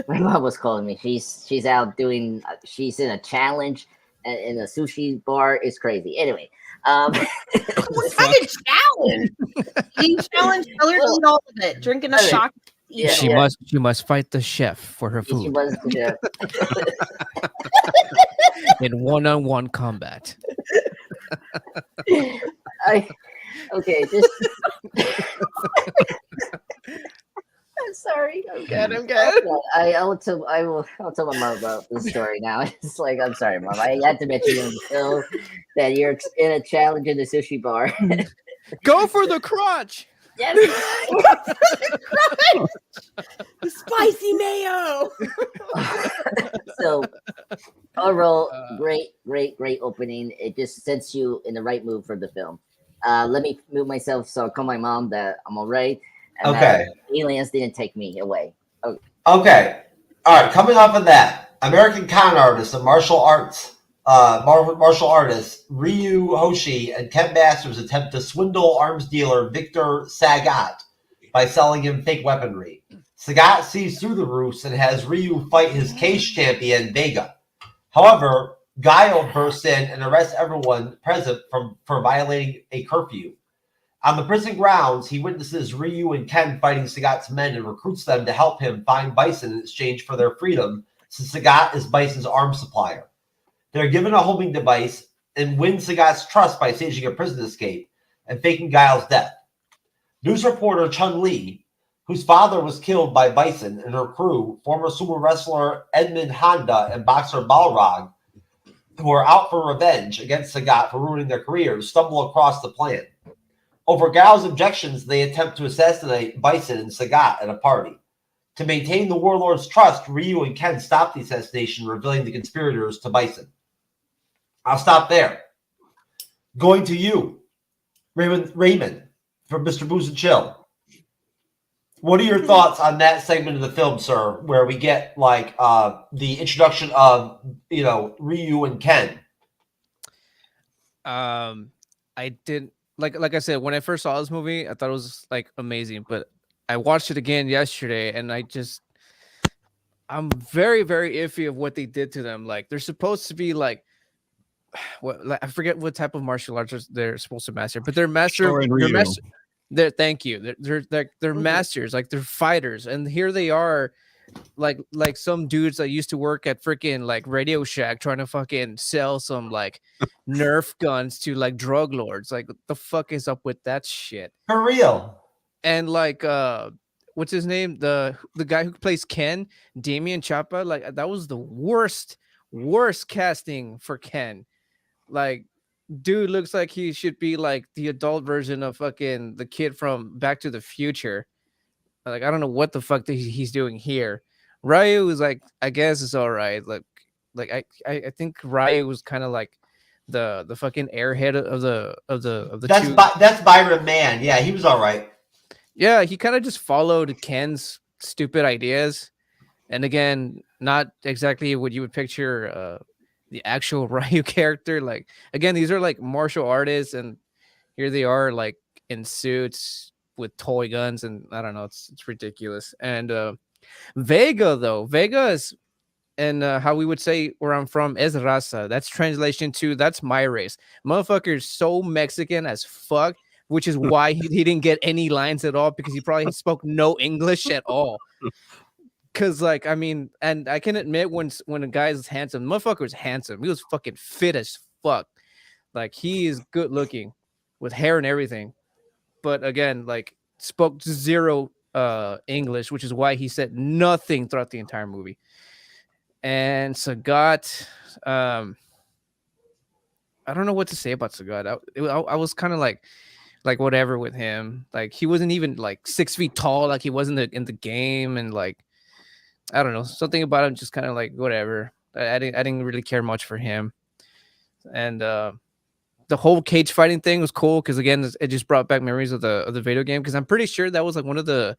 mom was calling me. She's out doing. She's in a challenge in a sushi bar. It's crazy. Anyway, What kind of challenge? You challenge her to eat all of it. Drink enough shock. Yeah, She must fight the chef for her she food was. Yeah. in one-on-one combat. Okay, just. I'm sorry. I'm good. I'll tell my mom about this story now. It's like, I'm sorry, Mom. I had to mention in the show that you're in a challenge in the sushi bar. Go for the crotch. Yes. The spicy mayo. So overall, great opening. It just sets you in the right mood for the film. Let me move myself so I'll call my mom that I'm all right. And Okay. Aliens didn't take me away. Okay. All right. Coming off of that, American con artist and martial artist Ryu Hoshi and Ken Masters attempt to swindle arms dealer Victor Sagat by selling him fake weaponry. Sagat sees through the ruse and has Ryu fight his cage champion Vega. However, Guile bursts in and arrests everyone present for violating a curfew. On the prison grounds, he witnesses Ryu and Ken fighting Sagat's men and recruits them to help him find Bison in exchange for their freedom, since Sagat is Bison's arms supplier. They're given a homing device and win Sagat's trust by staging a prison escape and faking Guile's death. News reporter Chun Li, whose father was killed by Bison, and her crew, former sumo wrestler Edmund Honda and boxer Balrog, who are out for revenge against Sagat for ruining their careers, stumble across the plan. Over Guile's objections, they attempt to assassinate Bison and Sagat at a party. To maintain the warlord's trust, Ryu and Ken stop the assassination, revealing the conspirators to Bison. I'll stop there. Going to you, Raymond, from Mr. Booze and Chill. What are your thoughts on that segment of the film, sir, where we get like the introduction of Ryu and Ken? I didn't like I said, when I first saw this movie, I thought it was like amazing, but I watched it again yesterday and I'm very, very iffy of what they did to them. Like they're supposed to be like I forget what type of martial arts they're supposed to master, but they're thank you. They're masters, like they're fighters, and here they are, like some dudes that used to work at freaking like Radio Shack trying to fucking sell some like Nerf guns to like drug lords. Like what the fuck is up with that shit? For real. And like what's his name? The guy who plays Ken, Damian Chapa, like that was the worst casting for Ken. Like, dude looks like he should be like the adult version of fucking the kid from Back to the Future. Like, I don't know what the fuck he's doing here. Ryu is like, I guess it's all right. Like I think Ryu was kind of like the fucking airhead of the that's Byron Mann. Yeah, he was all right. Yeah, he kind of just followed Ken's stupid ideas, and again, not exactly what you would picture the actual Ryu character. Like, again, these are like martial artists, and here they are like in suits with toy guns, and I don't know, it's ridiculous. And Vega is, and how we would say where I'm from, es raza. That's translation to that's my race. Motherfucker's so Mexican as fuck, which is why he didn't get any lines at all, because he probably spoke no English at all. Cause like, I mean, and I can admit when a guy is handsome, motherfucker was handsome. He was fucking fit as fuck. Like, he is good looking with hair and everything. But again, like, spoke zero English, which is why he said nothing throughout the entire movie. And Sagat, I don't know what to say about Sagat. I was kind of like whatever with him. Like, he wasn't even like 6 feet tall, like he was in the game, and like, I don't know, something about him just kind of like whatever. I didn't really care much for him. And the whole cage fighting thing was cool because, again, it just brought back memories of the video game, because I'm pretty sure that was like one of the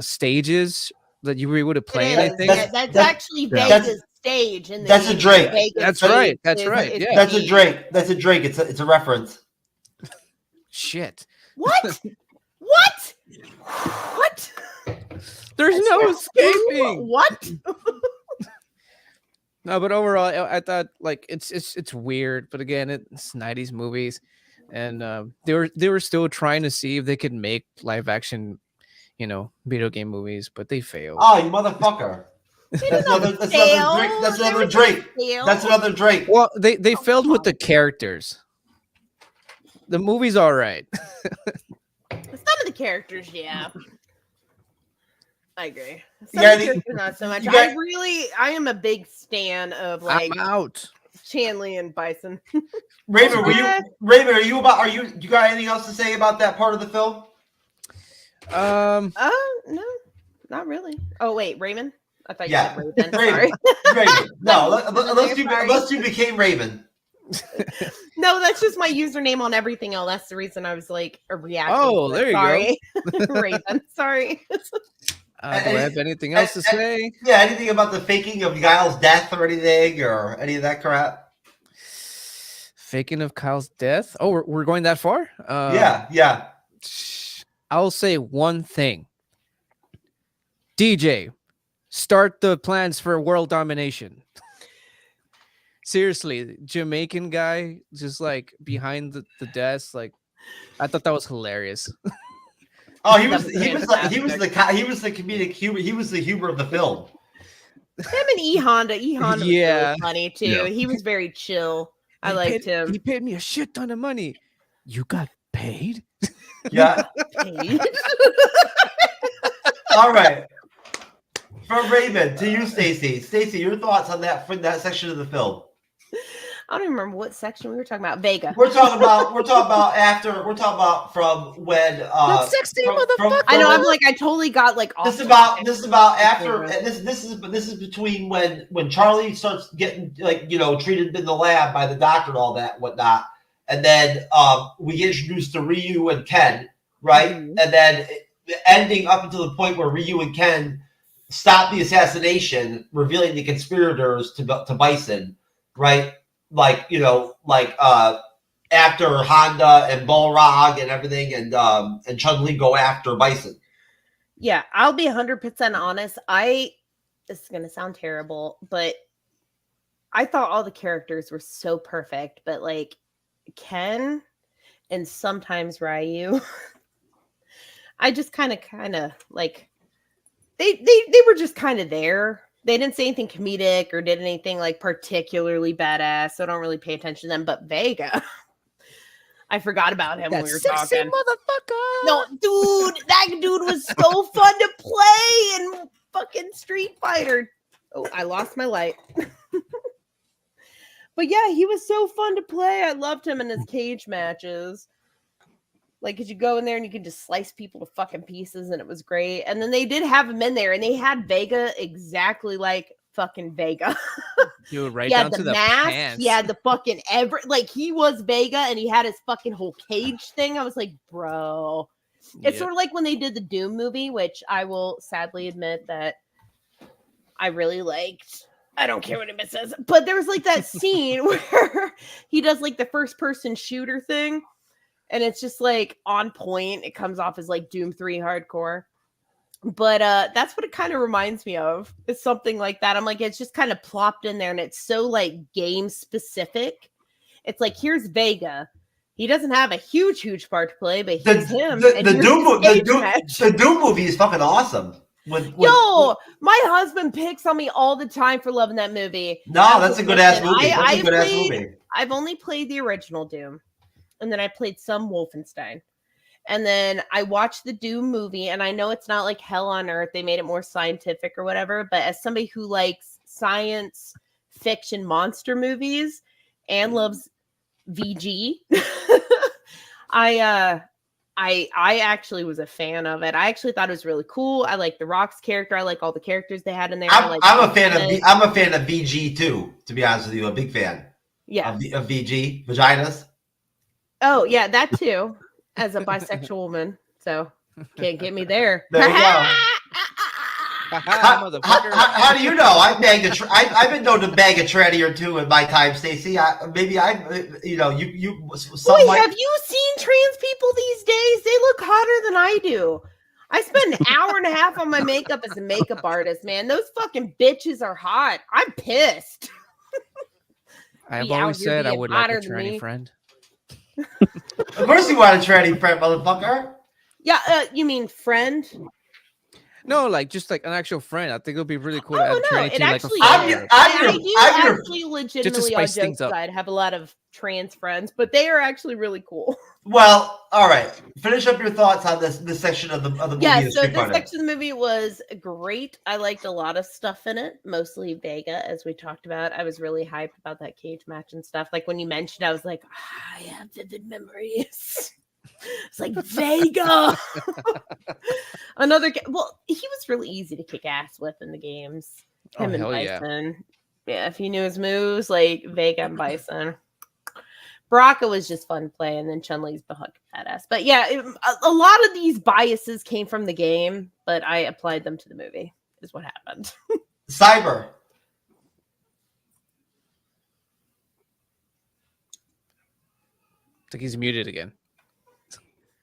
stages that you were able to play It is. anything. That's actually Yeah. Vega's stage. In the That's a game. Drake. Vega's That's stage right. That's is- right. is Yeah. the That's a game. Drake. That's a Drake. It's a reference. Shit. What? What? What? There's no escaping. What? No, but overall, I thought like it's weird. But again, it's 90s movies, and they were still trying to see if they could make live action, video game movies, but they failed. Oh, you motherfucker! That's another Drake. That's another Drake. That's another Drake. Well, they failed with the characters. The movie's all right. Some of the characters, yeah. I agree. Some Yeah, of the characters, not so much. you got- I am a big stan of like I'm out. Chanley and Bison. Raven, Yeah. are you got anything else to say about that part of the film? No, not really. Oh wait, Raymond. I thought you Yeah. said Raven. Raven. Sorry. Raven. No, Sorry. unless you became Raven. No, that's just my username on everything else. That's the reason I was like reacting. Oh, there you Sorry. Raven. Sorry. Do I have anything else to say? Yeah, anything about the faking of Kyle's death or anything or any of that crap? Faking of Kyle's death? Oh, we're going that far? Yeah. I'll say one thing. DJ, start the plans for world domination. Seriously, Jamaican guy just like behind the desk, like I thought that was hilarious. Oh, he was the comedic humor. He was the humor of the film. Him and E Honda. E Honda was Yeah. really funny too. Yeah. He was very chill. I liked him. He paid me a shit ton of money. You got paid? Yeah. All right. From Raven to you, Stacy. Stacy, your thoughts on that section of the film? I don't even remember what section we were talking about. Vega. We're talking about from when That 16 motherfucker. I know. I'm like, I totally got like off. This is about after this is between when Charlie starts getting treated in the lab by the doctor and all that whatnot, and then we get introduced to Ryu and Ken, right? Mhm. And then ending up until the point where Ryu and Ken stop the assassination, revealing the conspirators to Bison, right? After Honda and Balrog and everything, and Chun-Li go after Bison. Yeah, I'll be 100% honest. This is gonna sound terrible, but I thought all the characters were so perfect. But like Ken and sometimes Ryu, I just kind of like they were just kind of there. They didn't say anything comedic or did anything like particularly badass, so I don't really pay attention to them. But Vega, I forgot about him when we were talking. Motherfucker. No, dude, that dude was so fun to play in fucking Street Fighter. Oh, I lost my light. But yeah, he was so fun to play. I loved him in his cage matches. Like, could you go in there and you could just slice people to fucking pieces, and it was great. And then they did have him in there, and they had Vega exactly like fucking Vega. Dude, right He had down the to the mask. pants. He had the fucking like he was Vega, and he had his fucking whole cage thing. I was like, bro. It's sort of like when they did the Doom movie, which I will sadly admit that I really liked. I don't care what it says, but there was like that scene where he does like the first person shooter thing, and it's just like on point. It comes off as like Doom 3 hardcore. But that's what it kind of reminds me of. It's something like that. I'm like, it's just kind of plopped in there, and it's so like game specific. It's like, here's Vega. He doesn't have a huge part to play, but he's him. The Doom movie is fucking awesome. Yo, my husband picks on me all the time for loving that movie. No, that's a good ass movie. That's a good ass movie. I've only played the original Doom, and then I played some Wolfenstein. And then I watched the Doom movie, and I know it's not like hell on earth. They made it more scientific or whatever. But as somebody who likes science fiction monster movies and loves VG, I actually was a fan of it. I actually thought it was really cool. I like The Rock's character. I like all the characters they had in there. I'm a fan of VG too. To be honest with you, a big fan. Yeah, of VG vaginas. Oh yeah, that too. As a bisexual woman, so can't get me there. There you go. Motherfucker. How do you know? I've been known to bag a tranny or two in my time, Stacy. You Wait, have you seen trans people these days? They look hotter than I do. I spend an hour and a half on my makeup as a makeup artist, man. Those fucking bitches are hot. I'm pissed. I've always said I would like a tranny friend. Of course you want a tranny friend, motherfucker. Yeah, you mean friend? No, like just like an actual friend. I think it would be really cool to have a tranny it team, actually like I do actually legitimately on spice things jokes up. side have a lot of trans friends, but they are actually really cool. Well, all right. Finish up your thoughts on this section of the movie. Yeah, of so Street this Fighter. section of the movie was great. I liked a lot of stuff in it, mostly Vega, as we talked about. I was really hyped about that cage match and stuff. Like when you mentioned, I was like, I have vivid memories. It's like Vega. Well, he was really easy to kick ass with in the games. Him and Bison. Yeah, if you knew his moves, like Vega and Bison. Baraka was just fun play, and then Chun-Li's badass. But yeah, a lot of these biases came from the game, but I applied them to the movie, is what happened. Cyber. I think he's muted again.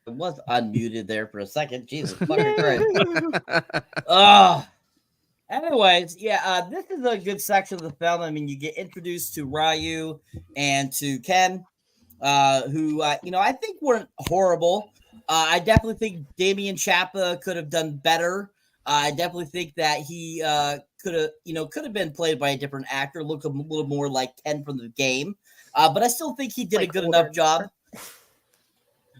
It was unmuted there for a second. Jesus fucking Christ. Anyways, yeah, this is a good section of the film. I mean, you get introduced to Ryu and to Ken, who, I think weren't horrible. I definitely think Damian Chapa could have done better. I definitely think that he could have been played by a different actor, look a little more like Ken from the game. But I still think he did a good enough job.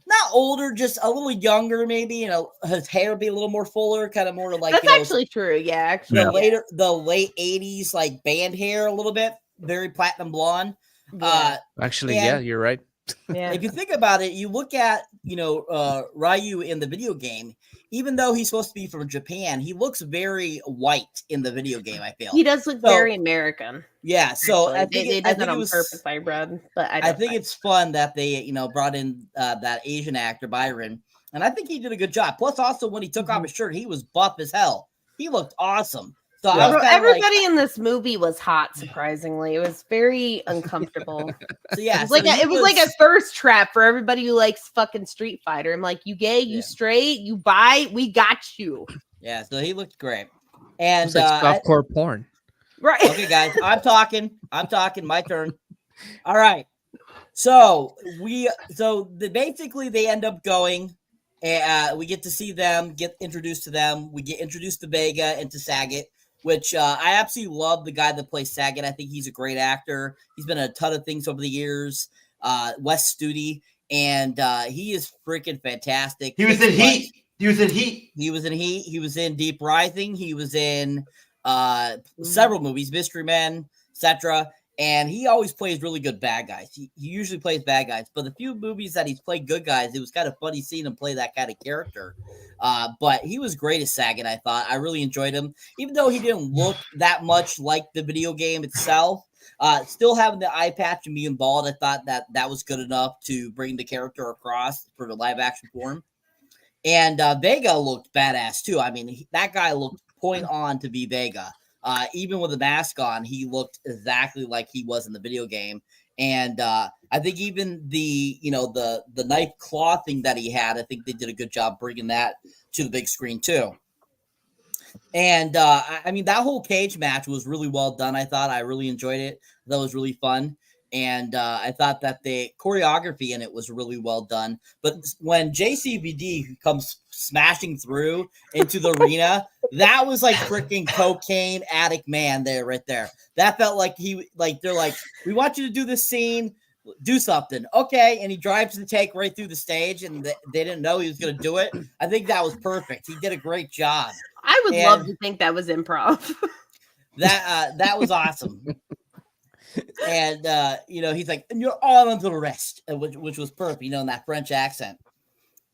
Not older, just a little younger, maybe. His hair be a little more fuller, kind of more like. That's actually true. Yeah, actually, the late '80s, like band hair, a little bit, very platinum blonde. Yeah. Yeah, you're right. Yeah. If you think about it, you look at Ryu in the video game. Even though he's supposed to be from Japan, he looks very white in the video game. I feel he does look very American. Yeah, so I think they did that on purpose, I read. But I think it's fun that they brought in that Asian actor Byron, and I think he did a good job. Plus, also when he took off his shirt, he was buff as hell. He looked awesome. So everybody in this movie was hot. Surprisingly, it was very uncomfortable. So yeah, it was like a thirst trap for everybody who likes fucking Street Fighter. I'm like, you gay, you straight, you bi, we got you. Yeah, so he looked great. And it's like softcore porn. Right. Okay, guys, I'm talking. My turn. All right. So basically they end up going. We get to see them, get introduced to them. We get introduced to Vega and to Sagat, which I absolutely love the guy that plays Sagat. I think he's a great actor. He's been in a ton of things over the years. Wes Studi, and he is freaking fantastic. He was in Heat. He was in Deep Rising. He was in several movies, Mystery Men, etc. And he always plays really good bad guys. He usually plays bad guys, but the few movies that he's played good guys, it was kind of funny seeing him play that kind of character. But he was great as Sagat, I thought. I really enjoyed him. Even though he didn't look that much like the video game itself, still having the eye patch and being bald, I thought that was good enough to bring the character across for the live action form. And Vega looked badass too. I mean, that guy looked point on to be Vega. Even with the mask on, he looked exactly like he was in the video game. And I think even the knife claw thing that he had, I think they did a good job bringing that to the big screen too. And I mean, that whole cage match was really well done. I really enjoyed it. That was really fun. And I thought that the choreography in it was really well done. But when JCVD comes smashing through into the arena, that was like freaking cocaine addict man right there. That felt like they're like, we want you to do this scene, do something. Okay. And he drives the take right through the stage, and they didn't know he was going to do it. I think that was perfect. He did a great job. I would love to think that was improv. That was awesome. And he's like, and you're all under arrest, which was perfect, in that French accent,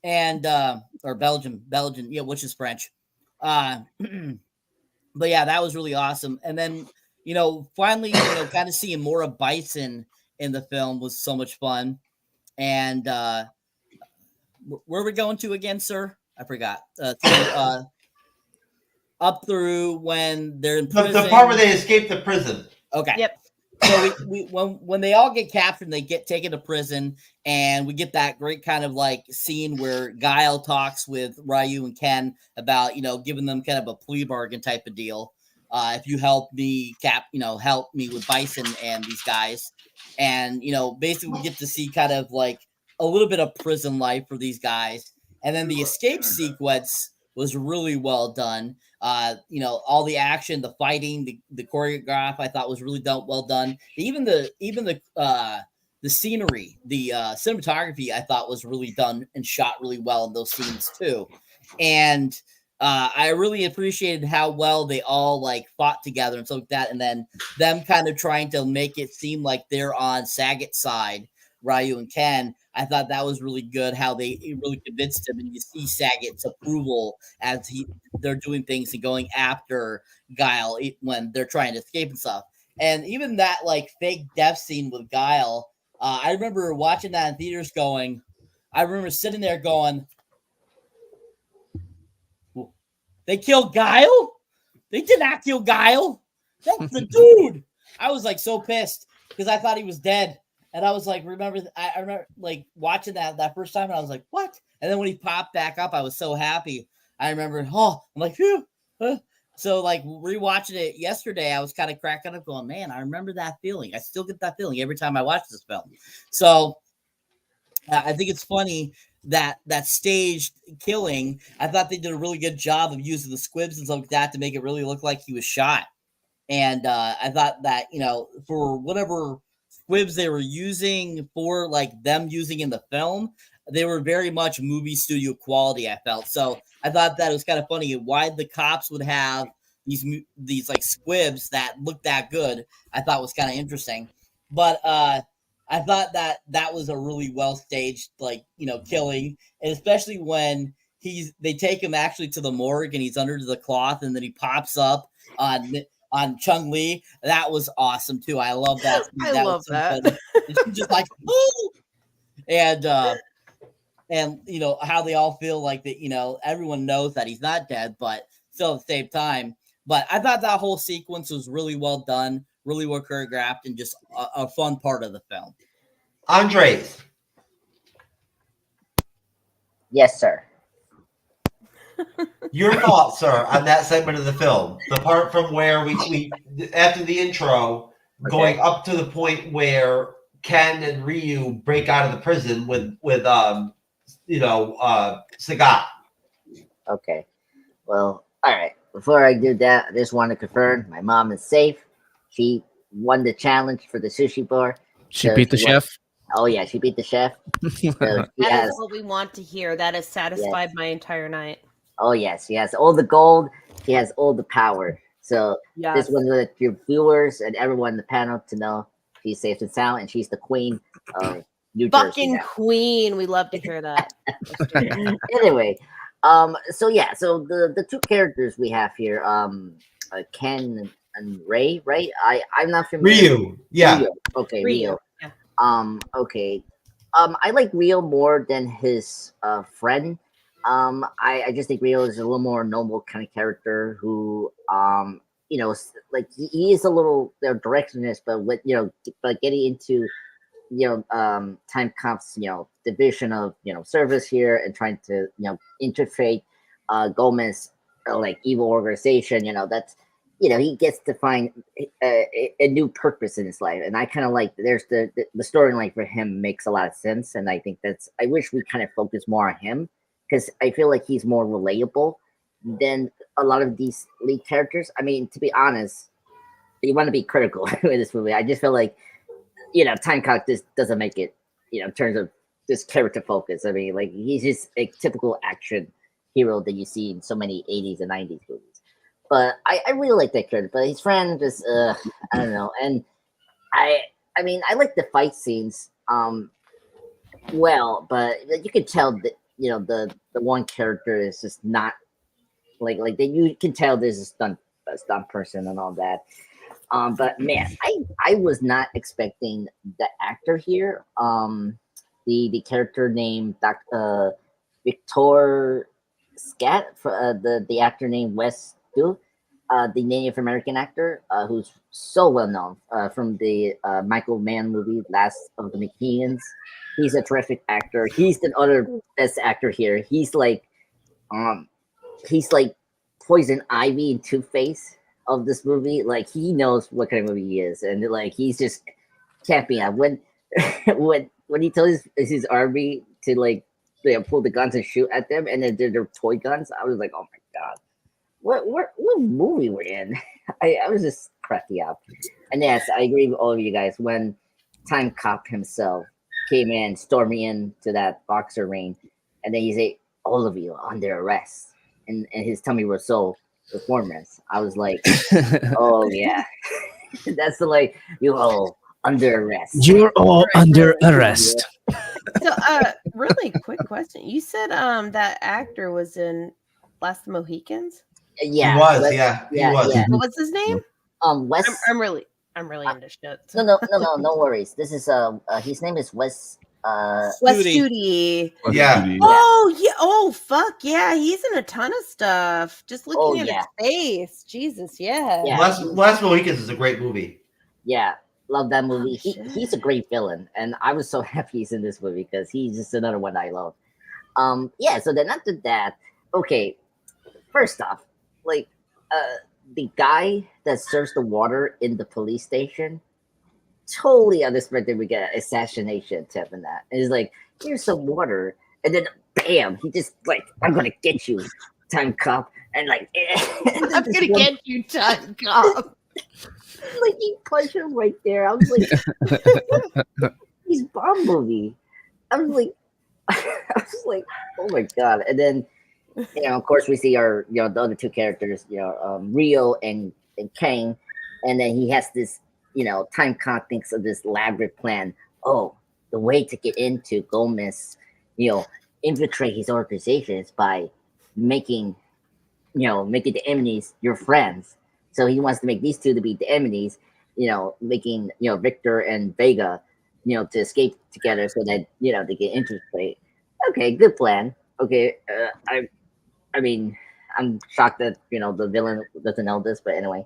and or Belgian, yeah, which is French. But yeah, that was really awesome. And then finally, kind of seeing more of Bison in the film was so much fun. And where are we going to again, sir? I forgot. up through when they're in The prison. part where they escape the prison. Okay. Yep. So we when they all get captured and they get taken to prison, and we get that great kind of like scene where Guile talks with Ryu and Ken about, you know, giving them kind of a plea bargain type of deal. If you help me help me with Bison and these guys. And, you know, basically we get to see kind of like a little bit of prison life for these guys. And then the escape sequence was really well done. You know, all the action, the fighting, the choreograph, I thought was really well done. Even the scenery, the cinematography, I thought was really done and shot really well in those scenes too. And I really appreciated how well they all like fought together and stuff like that. And then them kind of trying to make it seem like they're on Saget's side, Ryu and Ken. I thought that was really good, how they really convinced him, and you see Saget's approval as they're doing things and going after Guile when they're trying to escape and stuff. And even that like fake death scene with Guile, I remember watching that in theaters I remember sitting there going, they killed Guile? They did not kill Guile. That's the dude. I was like so pissed because I thought he was dead. And I was like, I remember like watching that first time, and I was like, what? And then when he popped back up, I was so happy. I remember, I'm like, phew. So like rewatching it yesterday, I was kind of cracking up going, man, I remember that feeling. I still get that feeling every time I watch this film. So I think it's funny that staged killing, I thought they did a really good job of using the squibs and stuff like that to make it really look like he was shot. And I thought that, you know, for whatever squibs they were using for like them using in the film, they were very much movie studio quality, I felt. So I thought that it was kind of funny why the cops would have these like squibs that looked that good. I thought was kind of interesting. But I thought that was a really well staged, like, you know, killing, and especially when they take him actually to the morgue and he's under the cloth, and then he pops up on Chung Li. That was awesome too. I love that. I love that. She's just like, ooh! And you know how they all feel like that. You know, everyone knows that he's not dead, but still at the same time. But I thought that whole sequence was really well done, really well choreographed, and just a fun part of the film. Andres. Yes, sir. Your thoughts, sir, on that segment of the film, the part from where we after the intro, going up to the point where Ken and Ryu break out of the prison with Sagat. Okay. Well, all right. Before I do that, I just want to confirm my mom is safe. She won the challenge for the sushi bar. She beat the chef. Oh yeah, she beat the chef. That is what we want to hear. That has satisfied my entire night. Oh yes, she has all the gold. She has all the power. So this one with your viewers and everyone in the panel to know she's safe and sound, and she's the queen of New Jersey. Fucking queen. We love to hear that. Anyway, so the two characters we have here, Ken and Ray, right? I'm not familiar. Ryu, yeah. Ryu. Okay, Ryu. Yeah. Okay. I like Rio more than his friend. I just think Rio is a little more noble kind of character who, like he is a little directionist, but with but getting into time comp's division of service here and trying to infiltrate Gomez like evil organization. That's he gets to find a new purpose in his life, and I kind of like there's the storyline for him makes a lot of sense, and I think I wish we kind of focus more on him because I feel like he's more relatable than a lot of these lead characters. I mean, to be honest, you want to be critical with this movie. I just feel like Time Clock just doesn't make it in terms of this character focus. I mean, like he's just a typical action hero that you see in so many 80s and 90s movies. But I really like that character. But his friend just I don't know. And I mean I like the fight scenes well, but you can tell that the one character is just not like that. You can tell there's a stunt person and all that. But man, I was not expecting the actor here. The character named Victor Scat, the actor named Wes too. The Native American actor, who's so well known from the Michael Mann movie, Last of the McKeons. He's a terrific actor. He's the other best actor here. He's like Poison Ivy and Two-Face of this movie. Like, he knows what kind of movie he is, and like he's just camping out when when he tells his army to like pull the guns and shoot at them, and then they're toy guns. I was like, oh my god. What movie we're in? I was just cracking up. And yes, I agree with all of you guys. When Time Cop himself came in, storming into that boxer ring, and then he said, all of you are under arrest. And his Tommy Wiseau performance, I was like, oh yeah. That's the like, you all under arrest. You're all under arrest. So really quick question. You said that actor was in Last of the Mohicans? Yeah. He was, Wes, yeah. He yeah, was. yeah. What was his name? Wes. I'm really into shit. No worries. This is his name is Wes. Wes Studi. Yeah. Oh yeah. Oh fuck yeah. He's in a ton of stuff. Just looking at yeah. his face. Jesus, yeah. Yeah. Last Mohicans is a great movie. Yeah, love that movie. Oh, He's a great villain, and I was so happy he's in this movie because he's just another one I love. Yeah. So then after that, okay. First off, like, the guy that serves the water in the police station, totally unexpected we get an assassination tip in that. And he's like, here's some water. And then bam, he just like, I'm gonna get you, Time Cop. And like I'm gonna get you, Time Cop. Like, he punched him right there. I was like, he's Bomb movie. I was like, oh my god. And then, of course, we see our, the other two characters, Rio and Kang, and then he has this, Time Cop thinks of this elaborate plan. Oh, the way to get into Gomez, infiltrate his organization is by making the enemies your friends. So he wants to make these two to be the enemies, making Victor and Vega, to escape together so that they get infiltrate. Okay, good plan. Okay, I mean, I'm shocked that the villain doesn't know this, but anyway.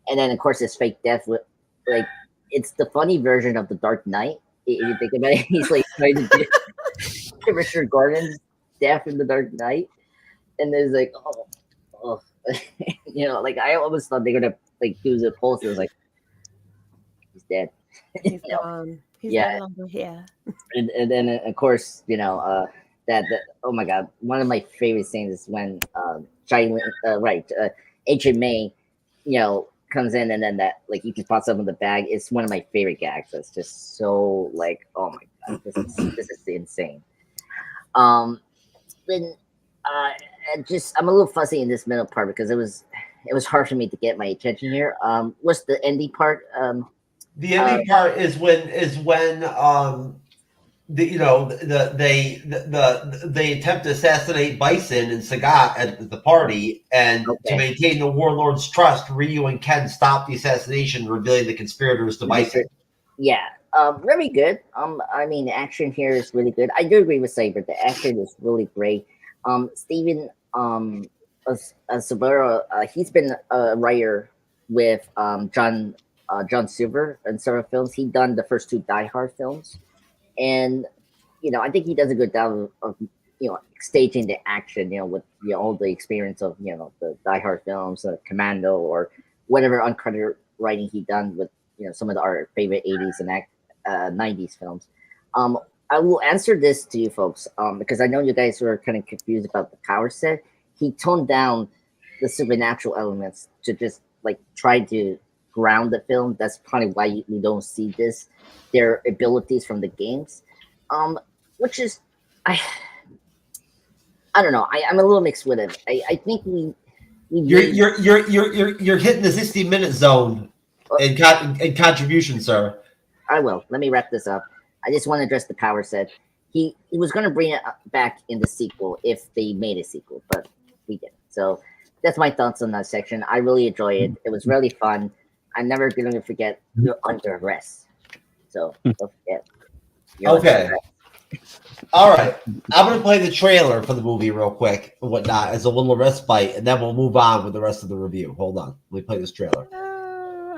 And then of course his fake death, like, it's the funny version of the Dark Knight. If you think about it, he's like trying to do Richard Gordon's death in the Dark Knight, and there's like, oh, like I always thought they're gonna like do the pulse. It was like, he's dead. He's gone. He's Yeah. no longer here. And then of course that oh my god, one of my favorite scenes is when Agent May comes in, and then that, like, you can spot something in the bag. It's one of my favorite gags. It's just so like, oh my god, this is insane. Then I'm a little fuzzy in this middle part because it was hard for me to get my attention here. What's the ending part? The ending part is when they attempt to assassinate Bison and Sagat at the party, and to maintain the warlord's trust, Ryu and Ken stop the assassination, revealing the conspirators to Bison. Yeah, very good. I mean, the action here is really good. I do agree with Saber. The action is really great. Steven Saburo, he's been a writer with John Silver and several films. He done the first two Die Hard films. And, I think he does a good job of staging the action, with, all the experience of, the Die Hard films, Commando, or whatever uncredited writing he done with, some of our favorite 80s and 90s films. I will answer this to you folks, because I know you guys were kind of confused about the power set. He toned down the supernatural elements to just, like, try to ground the film. That's probably why you don't see their abilities from the games, which is I don't know. I'm a little mixed with it. I think you're hitting the 60-minute zone in contribution, sir. I will. Let me wrap this up. I just want to address the power set. He was going to bring it back in the sequel if they made a sequel, but we didn't. So that's my thoughts on that section. I really enjoy it. It was really fun. I'm never going to forget you're under arrest. So don't forget. Okay. All right, I'm gonna play the trailer for the movie real quick and whatnot as a little respite, and then we'll move on with the rest of the review. Hold on, let me play this trailer.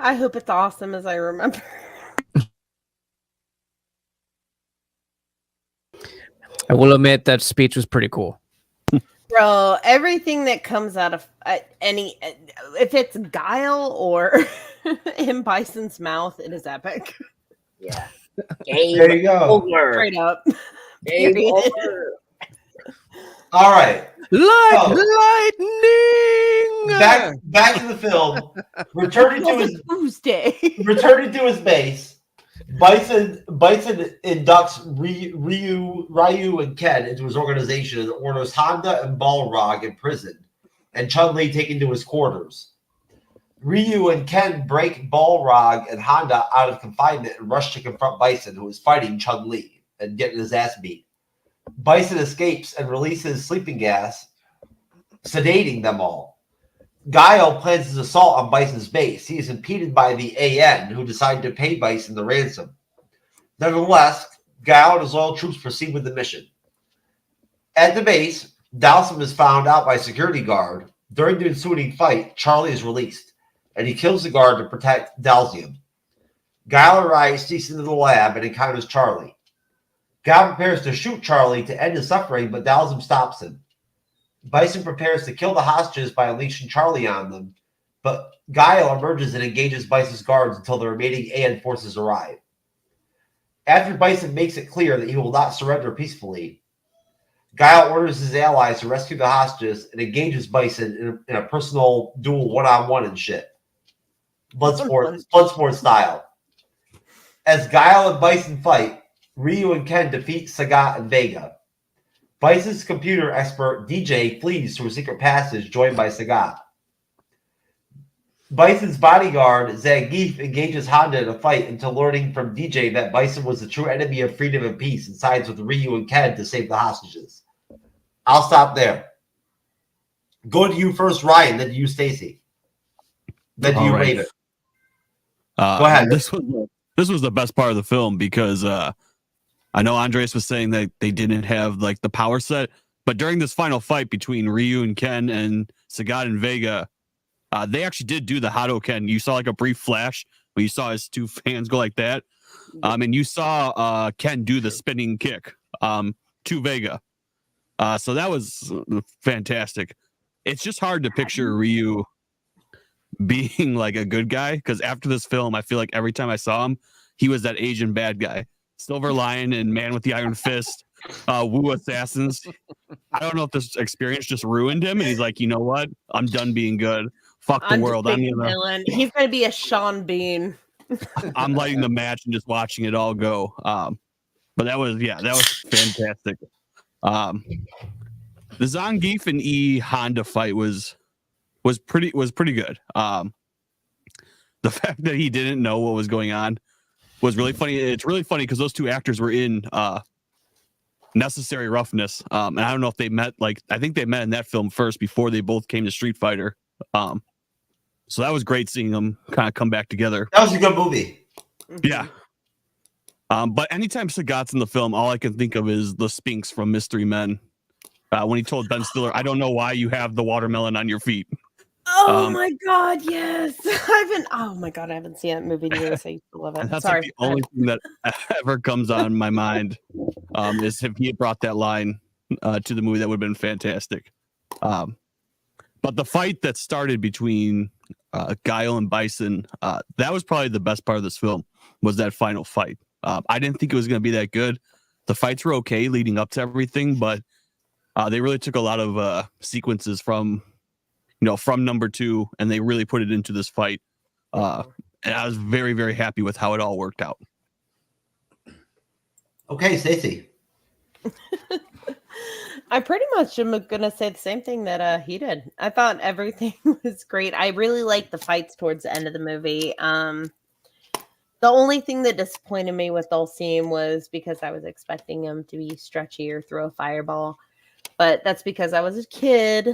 I hope it's awesome as I remember. I will admit that speech was pretty cool. Bro, everything that comes out of if it's guile or in Bison's mouth, it is epic. Yeah. There you go. Straight up. Game Period. over. All right, Lightning! back to the film. Returning to his Tuesday. returning to his base, Bison inducts Ryu and Ken into his organization and orders Honda and Balrog in prison, and Chun-Li taken to his quarters. Ryu and Ken break Balrog and Honda out of confinement and rush to confront Bison, who is fighting Chun-Li and getting his ass beat. Bison escapes and releases sleeping gas, sedating them all. Guile plans his assault on Bison's base. He is impeded by the AN, who decide to pay Bison the ransom. Nevertheless, Guile and his loyal troops proceed with the mission. At the base, Dalsum is found out by a security guard. During the ensuing fight, Charlie is released, and he kills the guard to protect Dalsium. Guile arrives, sneaks into the lab, and encounters Charlie. Guile prepares to shoot Charlie to end his suffering, but Dalsum stops him. Bison prepares to kill the hostages by unleashing Charlie on them, but Guile emerges and engages Bison's guards until the remaining AN forces arrive. After Bison makes it clear that he will not surrender peacefully, Guile orders his allies to rescue the hostages and engages Bison in a personal duel one-on-one and shit. Bloodsport style. As Guile and Bison fight, Ryu and Ken defeat Sagat and Vega. Bison's computer expert DJ flees through a secret passage joined by Sagat. Bison's bodyguard Zangief engages Honda in a fight until learning from DJ that Bison was the true enemy of freedom and peace and sides with Ryu and Ken to save the hostages. I'll stop there. Go to you first, Ryan, then to you, Stacy. Then to you, Raven. Go ahead. This was the best part of the film because I know Andres was saying that they didn't have like the power set, but during this final fight between Ryu and Ken and Sagat and Vega, they actually did do the Hadoken. You saw like a brief flash where you saw his two hands go like that. And you saw Ken do the spinning kick to Vega. So that was fantastic. It's just hard to picture Ryu being like a good guy because after this film, I feel like every time I saw him, he was that Asian bad guy. Silver Lion and Man with the Iron Fist, Woo Assassins. I don't know if this experience just ruined him, and he's like, you know what? I'm done being good. Fuck the world. He's gonna be a Sean Bean. I'm lighting the match and just watching it all go. But that was fantastic. The Zangief and E Honda fight was pretty good. The fact that he didn't know what was going on was really funny. It's really funny because those two actors were in Necessary Roughness. And I don't know if they met, I think they met in that film first before they both came to Street Fighter. So that was great seeing them kind of come back together. That was a good movie. Yeah. But anytime Sagat's in the film, all I can think of is the Spinks from Mystery Men. When he told Ben Stiller, I don't know why you have the watermelon on your feet. Oh my god, yes. I haven't seen that movie in years. I used to love it. That's Sorry. like the only thing that ever comes on my mind is if he had brought that line to the movie, that would have been fantastic. But the fight that started between Guile and Bison, that was probably the best part of this film, was that final fight. I didn't think it was going to be that good. The fights were okay leading up to everything, but they really took a lot of sequences from number two, and they really put it into this fight. And I was very, very happy with how it all worked out. Okay, Stacy. I pretty much am going to say the same thing that he did. I thought everything was great. I really liked the fights towards the end of the movie. The only thing that disappointed me with Dulcine was because I was expecting him to be stretchy or throw a fireball. But that's because I was a kid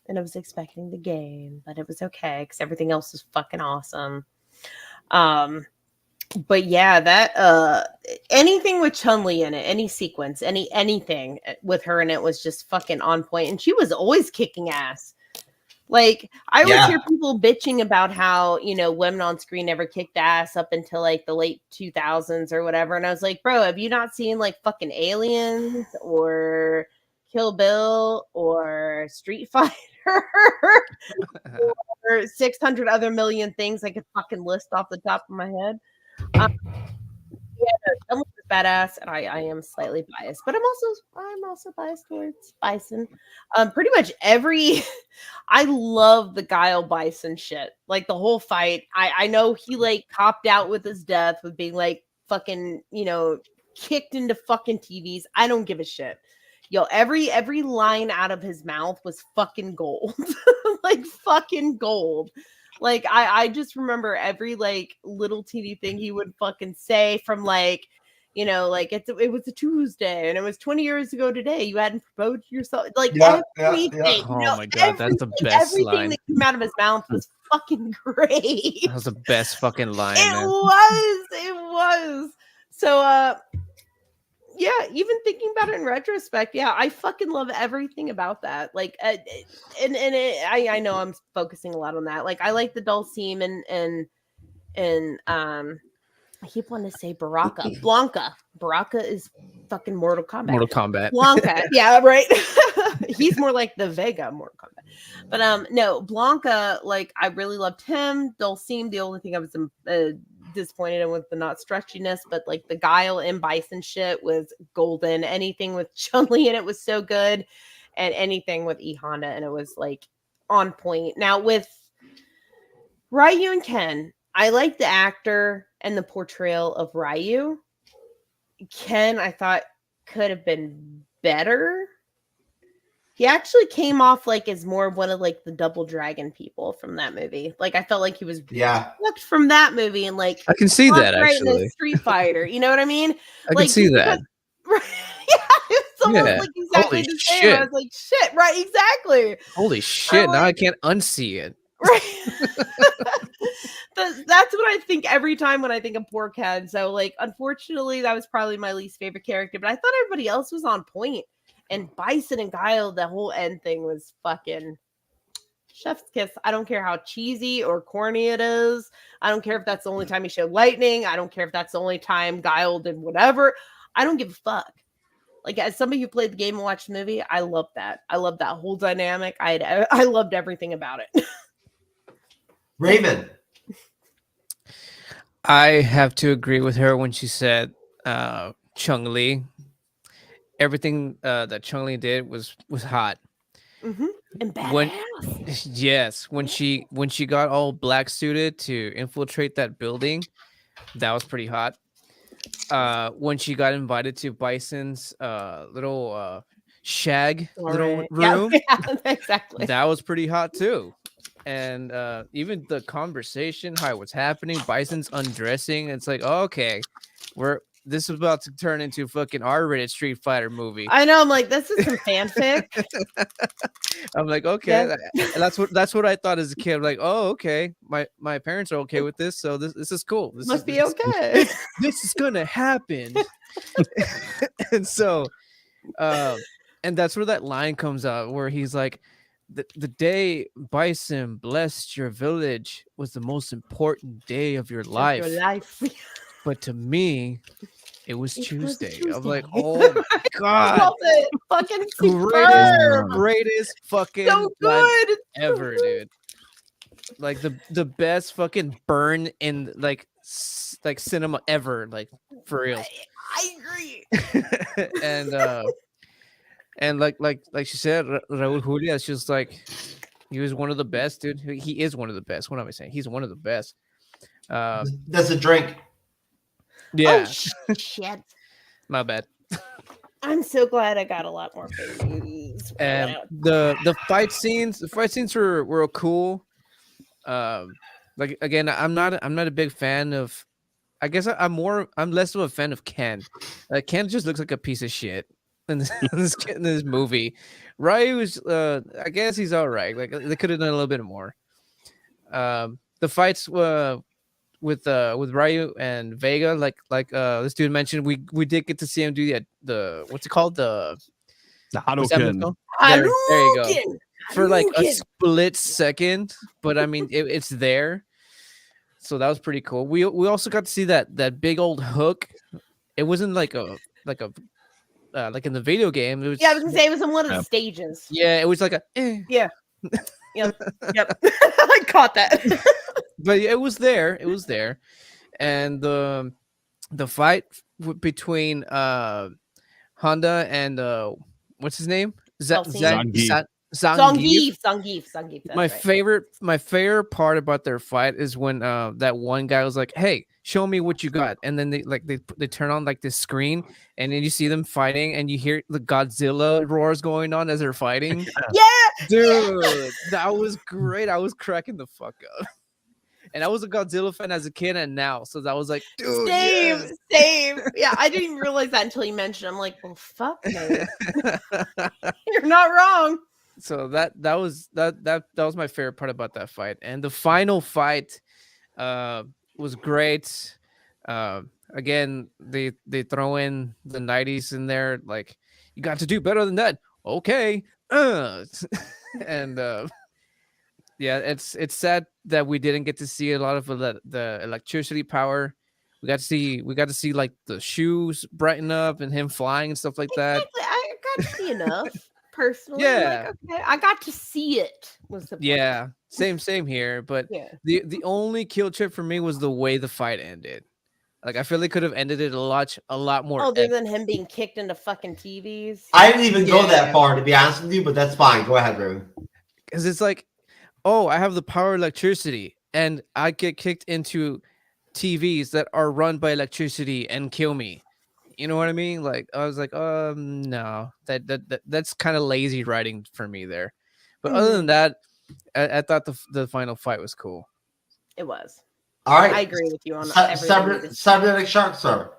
and I was expecting the game. But it was okay because everything else was fucking awesome. But yeah, that anything with Chun-Li in it, any sequence, anything with her in it was just fucking on point, and she was always kicking ass. Like, I always hear people bitching about how, you know, women on screen never kicked ass up until like the late 2000s or whatever. And I was like, bro, have you not seen like fucking Aliens or Kill Bill or Street Fighter or 600 other million things I could fucking list off the top of my head? Yeah, no, was badass, and I am slightly biased, but I'm also biased towards Bison. Pretty much every I love the Guile Bison shit. Like the whole fight. I know he like copped out with his death with being like fucking, you know, kicked into fucking TVs. I don't give a shit. Yo, every line out of his mouth was fucking gold. Like fucking gold. Like I just remember every like little teeny thing he would fucking say, from like, you know, like it was a Tuesday and it was 20 years ago today. You hadn't proposed to yourself. Like everything. Oh You know, my god, that's the best everything line. that came out of his mouth was fucking great. That was the best fucking line, It man. was. So yeah, even thinking about it in retrospect, yeah, I fucking love everything about that. Like, I know I'm focusing a lot on that. Like, I like the Dulcim and I keep wanting to say Blanca. Baraka is fucking Mortal Kombat. Mortal Kombat. Blanca, yeah, right. He's more like the Vega Mortal Kombat. But no, Blanca, like I really loved him. Dulcim, the only thing I was disappointed in with the not stretchiness, but like the Guile and Bison shit was golden. Anything with Chun-Li in it was so good, and anything with E Honda and it was like on point. Now with Ryu and Ken, I like the actor and the portrayal of Ryu. Ken, I thought could have been better. He actually came off like as more of one of like the Double Dragon people from that movie. Like I felt like he was plucked from that movie and like I can see that right in actually. a Street Fighter. You know what I mean? I like, can see that. Yeah, it's almost like exactly Holy the same. shit. I was like, shit, right? Exactly. Holy shit! Now I can't unsee it. Right. That's what I think every time when I think of poor Ken. So like, unfortunately, that was probably my least favorite character. But I thought everybody else was on point. And Bison and Guile, the whole end thing was fucking chef's kiss. I don't care how cheesy or corny it is. I don't care if that's the only time he showed lightning. I don't care if that's the only time Guile did whatever. I don't give a fuck. Like, as somebody who played the game and watched the movie, I love that. I love that whole dynamic. I loved everything about it. Raven. I have to agree with her when she said Chun-Li. Everything that Chun-Li did was hot. Mm-hmm. And badass. When she got all black suited to infiltrate that building, that was pretty hot. When she got invited to Bison's little shag little room, yeah, exactly. That was pretty hot too. And even the conversation, how it was happening, Bison's undressing. It's like, oh, okay, this is about to turn into a fucking R-rated Street Fighter movie. I know. I'm like, this is some fanfic. I'm like, okay, that's what I thought as a kid. I'm like, oh, okay, my parents are okay with this, so this is cool. This must be okay. This is gonna happen. And so, and that's where that line comes out, where he's like, the day Bison blessed your village was the most important day of your life. But to me, it was Tuesday. I'm like, oh my god, love it. Fucking greatest fucking so good ever, dude. Like the best fucking burn in like cinema ever, like for real. I agree. And like she said, Raul Julia, she was like, he was one of the best, dude. He is one of the best. What am I saying? He's one of the best. That's a drink. Yeah. Oh, shit. My bad. I'm so glad I got a lot more movies. And the fight scenes were cool. Like again, I'm not a big fan of. I guess I'm less of a fan of Ken. Ken just looks like a piece of shit in this movie. Ryu is, I guess he's all right. Like they could have done a little bit more. The fights Ryu and Vega, like this dude mentioned, we did get to see him do the what's it called, The what's that move Hadouken. called? There you go. Hadouken! For like a Hadouken! split second, but I mean it's there, so that was pretty cool. We also got to see that big old hook. It wasn't like like in the video game. It was, Yeah, I was gonna say it was in one of the Yeah. stages. yeah, it was like a Yeah. Yep. I caught that. but it was there. It was there, and the fight between Honda and what's his name? Zangief. Zangief. Zangief. That's My right. favorite part about their fight is when that one guy was like, "Hey, show me what you got," and then they turn on like this screen, and then you see them fighting, and you hear the Godzilla roars going on as they're fighting. Yeah, Dude, that was great. I was cracking the fuck up. And I was a Godzilla fan as a kid and now. So that was like, dude. same, yes. same. Yeah, I didn't even realize that until you mentioned. I'm like, well, fuck no. You're not wrong. So that was my favorite part about that fight. And the final fight was great. Again, they throw in the 90s in there, like, you got to do better than that. Okay. And yeah, it's sad that we didn't get to see a lot of the electricity power. We got to see like the shoes brighten up and him flying and stuff like that. Exactly. I got to see enough personally. Yeah. Like, okay, I got to see it. Was the point. Yeah, same here. But Yeah. the only kill trip for me was the way the fight ended. Like I feel they could have ended it a lot more. Other than him being kicked into fucking TVs. I didn't even go that Yeah. far, to be honest with you, but that's fine. Go ahead, Raul. Because it's like, oh, I have the power of electricity, and I get kicked into TVs that are run by electricity and kill me. You know what I mean? Like I was like, no, that's kind of lazy writing for me there. But other than that, I thought the final fight was cool. It was. All right. I agree with you on everything. Cyberneticshark, sir.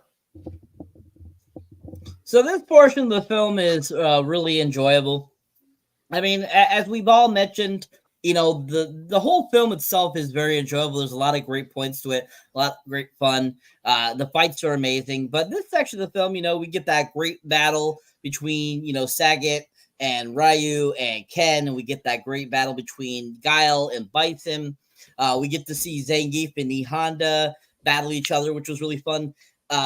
So this portion of the film is really enjoyable. I mean, as we've all mentioned, you know, the whole film itself is very enjoyable. There's a lot of great points to it, a lot of great fun. The fights are amazing. But this section of the film, you know, we get that great battle between, you know, Sagat and Ryu and Ken, and we get that great battle between Guile and Bison. We get to see Zangief and E Honda battle each other, which was really fun.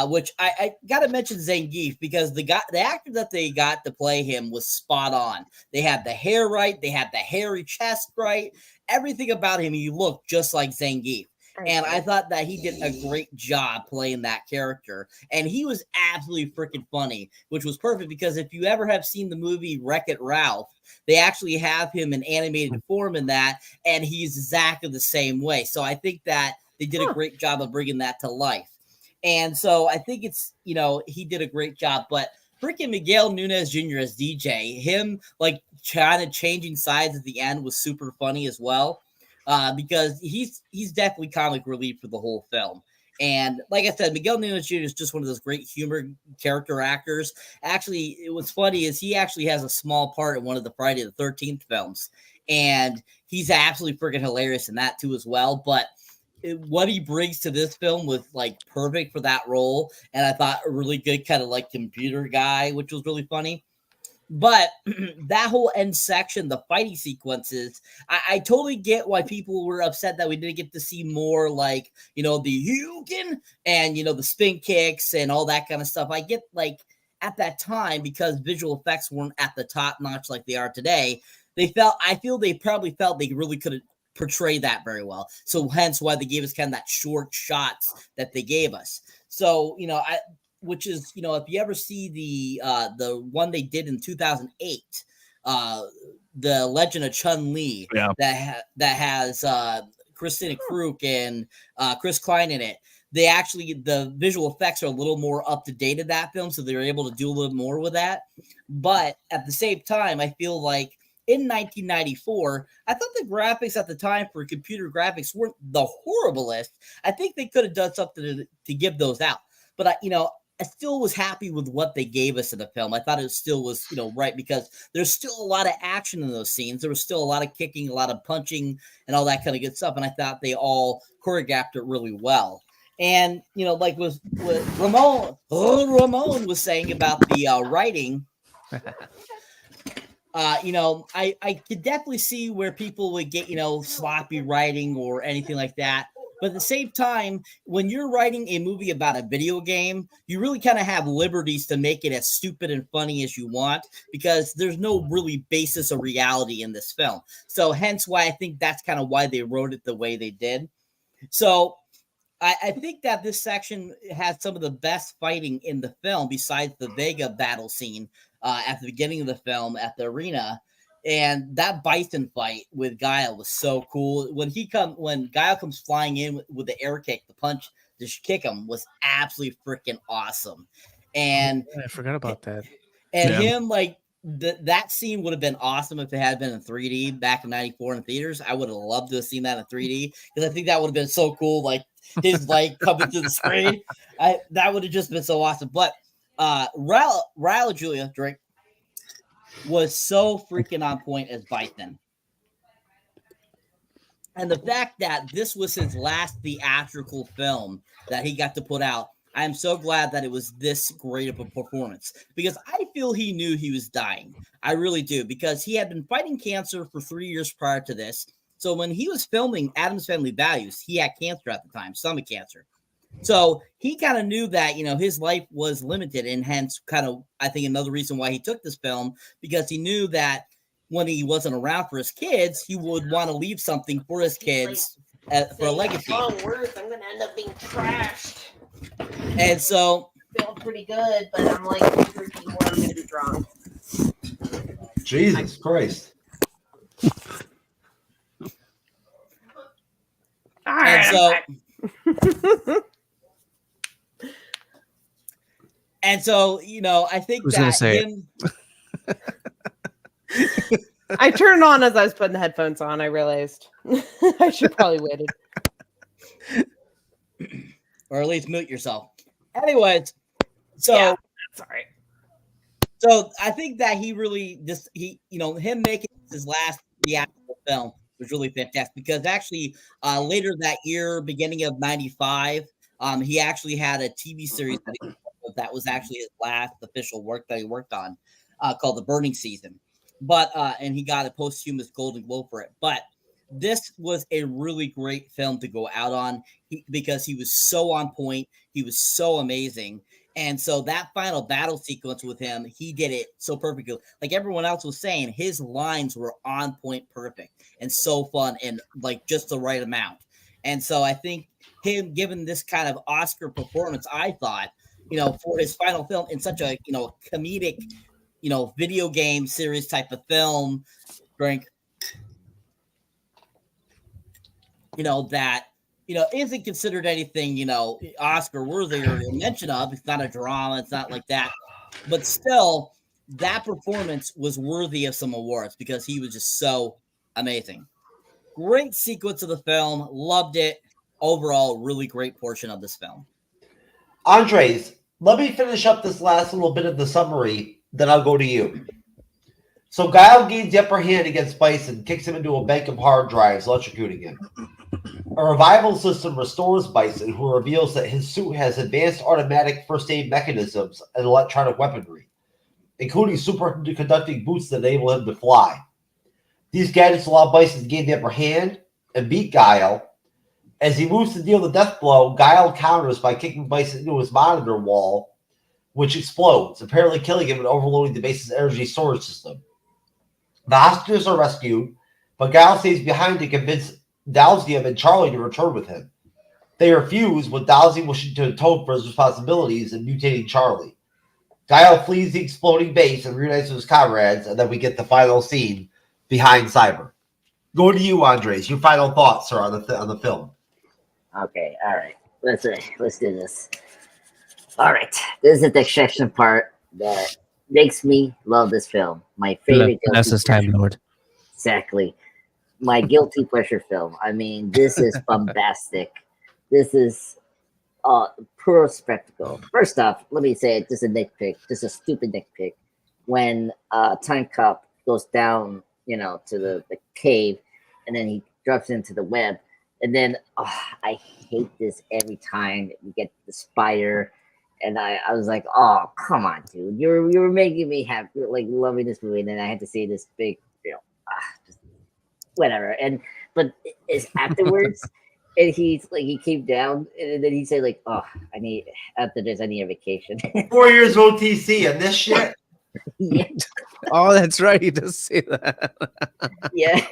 Which I gotta mention Zangief because the actor that they got to play him was spot on. They had the hair right, they had the hairy chest right, everything about him. He looked just like Zangief, and I thought that he did a great job playing that character. And he was absolutely freaking funny, which was perfect because if you ever have seen the movie Wreck-It Ralph, they actually have him in animated form in that, and he's exactly the same way. So I think that they did a great job of bringing that to life. And so I think it's, you know, he did a great job, but freaking Miguel Nunez Jr. as DJ, him like kind of changing sides at the end was super funny as well, because he's definitely comic relief for the whole film. And like I said, Miguel Nunez Jr. is just one of those great humor character actors. Actually, what's funny is he actually has a small part in one of the Friday the 13th films, and he's absolutely freaking hilarious in that too as well. But what he brings to this film was like perfect for that role, and I thought a really good kind of like computer guy, which was really funny. But that whole end section, the fighting sequences, I totally get why people were upset that we didn't get to see more like, you know, the Hugen and, you know, the spin kicks and all that kind of stuff. I get like at that time, because visual effects weren't at the top notch like they are today, I feel they probably felt they really couldn't portray that very well. So hence why they gave us kind of that short shots that they gave us. So, you know, which is, you know, if you ever see the one they did in 2008, the Legend of Chun-Li, that has Christina Kruk and Chris Klein in it. They actually, the visual effects are a little more up to date in that film, so they were able to do a little more with that. But at the same time, I feel like in 1994, I thought the graphics at the time for computer graphics weren't the horriblest. I think they could have done something to give those out. But, you know, still was happy with what they gave us in the film. I thought it still was, right, because there's still a lot of action in those scenes. There was still a lot of kicking, a lot of punching, and all that kind of good stuff. And I thought they all choreographed it really well. And like what Ramon was saying about the writing. I could definitely see where people would get, sloppy writing or anything like that. But at the same time, when you're writing a movie about a video game, you really kind of have liberties to make it as stupid and funny as you want, because there's no really basis of reality in this film. So hence why I think that's kind of why they wrote it the way they did. So I think that this section has some of the best fighting in the film, besides the Vega battle scene at the beginning of the film at the arena. And that bison fight with Guile was so cool. When Guile comes flying in with the air kick, the punch to kick him was absolutely freaking awesome. And I forgot about that. And him, like, that scene would have been awesome if it had been in 3D back in '94 in theaters. I would have loved to have seen that in 3D, because I think that would have been so cool. Like his leg coming to the screen, that would have just been so awesome. But Raul Julia Drake was so freaking on point as Bison. And the fact that this was his last theatrical film that he got to put out, I am so glad that it was this great of a performance, because I feel he knew he was dying. I really do, because he had been fighting cancer for 3 years prior to this. So when he was filming Addams Family Values, he had cancer at the time, stomach cancer. So he kind of knew that, his life was limited, and hence kind of, I think, another reason why he took this film, because he knew that when he wasn't around for his kids, he would want to leave something for his kids for a legacy. Wrong words, I'm going to end up being trashed. And so, Feel pretty good, but I'm like drinking more. I'm going to be drunk. Jesus Christ. All right. And so, I think Who's gonna say him. I turned on as I was putting the headphones on. I realized I should probably waited. Or at least mute yourself. Anyways, so yeah, sorry. So I think that he really him making his last theatrical film was really fantastic, because actually later that year, beginning of '95, he actually had a TV series that was actually his last official work that he worked on, called The Burning Season. But and he got a posthumous Golden Globe for it. But this was a really great film to go out on, because he was so on point. He was so amazing. And so that final battle sequence with him, he did it so perfectly. Like everyone else was saying, his lines were on point, perfect, and so fun, and like just the right amount. And so I think him giving this kind of Oscar performance, I thought, for his final film in such a, comedic, video game series type of film, drink, that, isn't considered anything, Oscar worthy or mention of. It's not a drama. It's not like that. But still, that performance was worthy of some awards, because he was just so amazing. Great sequence of the film. Loved it. Overall, really great portion of this film. Andres, let me finish up this last little bit of the summary, then I'll go to you. So Guile gains the upper hand against Bison, kicks him into a bank of hard drives, electrocuting him. A revival system restores Bison, who reveals that his suit has advanced automatic first aid mechanisms and electronic weaponry, including superconducting boots that enable him to fly. These gadgets allow Bison to gain the upper hand and beat Guile. As he moves to deal the death blow, Guile counters by kicking Bison into his monitor wall, which explodes, apparently killing him and overloading the base's energy storage system. The hostages are rescued, but Guile stays behind to convince Dowsium and Charlie to return with him. They refuse, with Dowsium wishing to atone for his responsibilities and mutating Charlie. Guile flees the exploding base and reunites with his comrades, and then we get the final scene behind Cyber. Go to you, Andres. Your final thoughts, sir, on the film. Okay, all right. Let's do this. All right, this is the extraction part that makes me love this film. My favorite. Vanessa's Time Lord. Exactly. My guilty pleasure film. I mean, this is bombastic. This is pure spectacle. First off, let me say just a nitpick, just a stupid nitpick. When Time Cop goes down, to the cave, and then he drops into the web, and then I hate this every time we get the spider, and I was like, oh come on, dude, you were making me happy, like loving this movie, and then I had to see this big, just whatever, but it's afterwards. And he's like, he came down, and then he said, like, "Oh, after this, I need a vacation." 4 years OTC and this shit. Yeah, Oh, that's right. He does say that. yeah.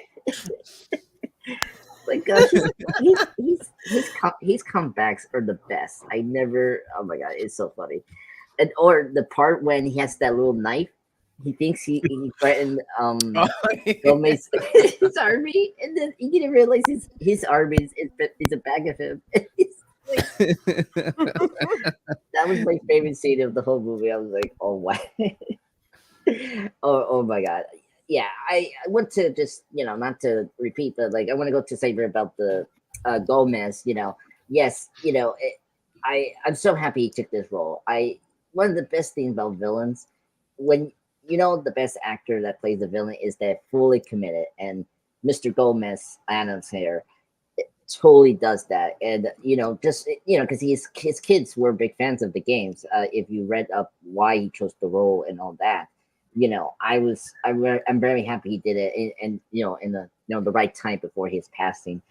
Like, his comebacks are the best. I never. Oh my god, it's so funny. And or the part when he has that little knife, he thinks he threatened Gomez his army, and then he didn't realize his army is a bag of him. That was my favorite scene of the whole movie. I was like, oh wow. oh my god. Yeah, I want to just, not to repeat, but like I want to go to Saber about the Gomez, yes, I'm so happy he took this role. One of the best things about villains, when the best actor that plays the villain is that fully committed, and Mr. Gomez Adams here totally does that. And just because his kids were big fans of the games. If you read up why he chose the role and all that, I'm very happy he did it, and in the right time before his passing.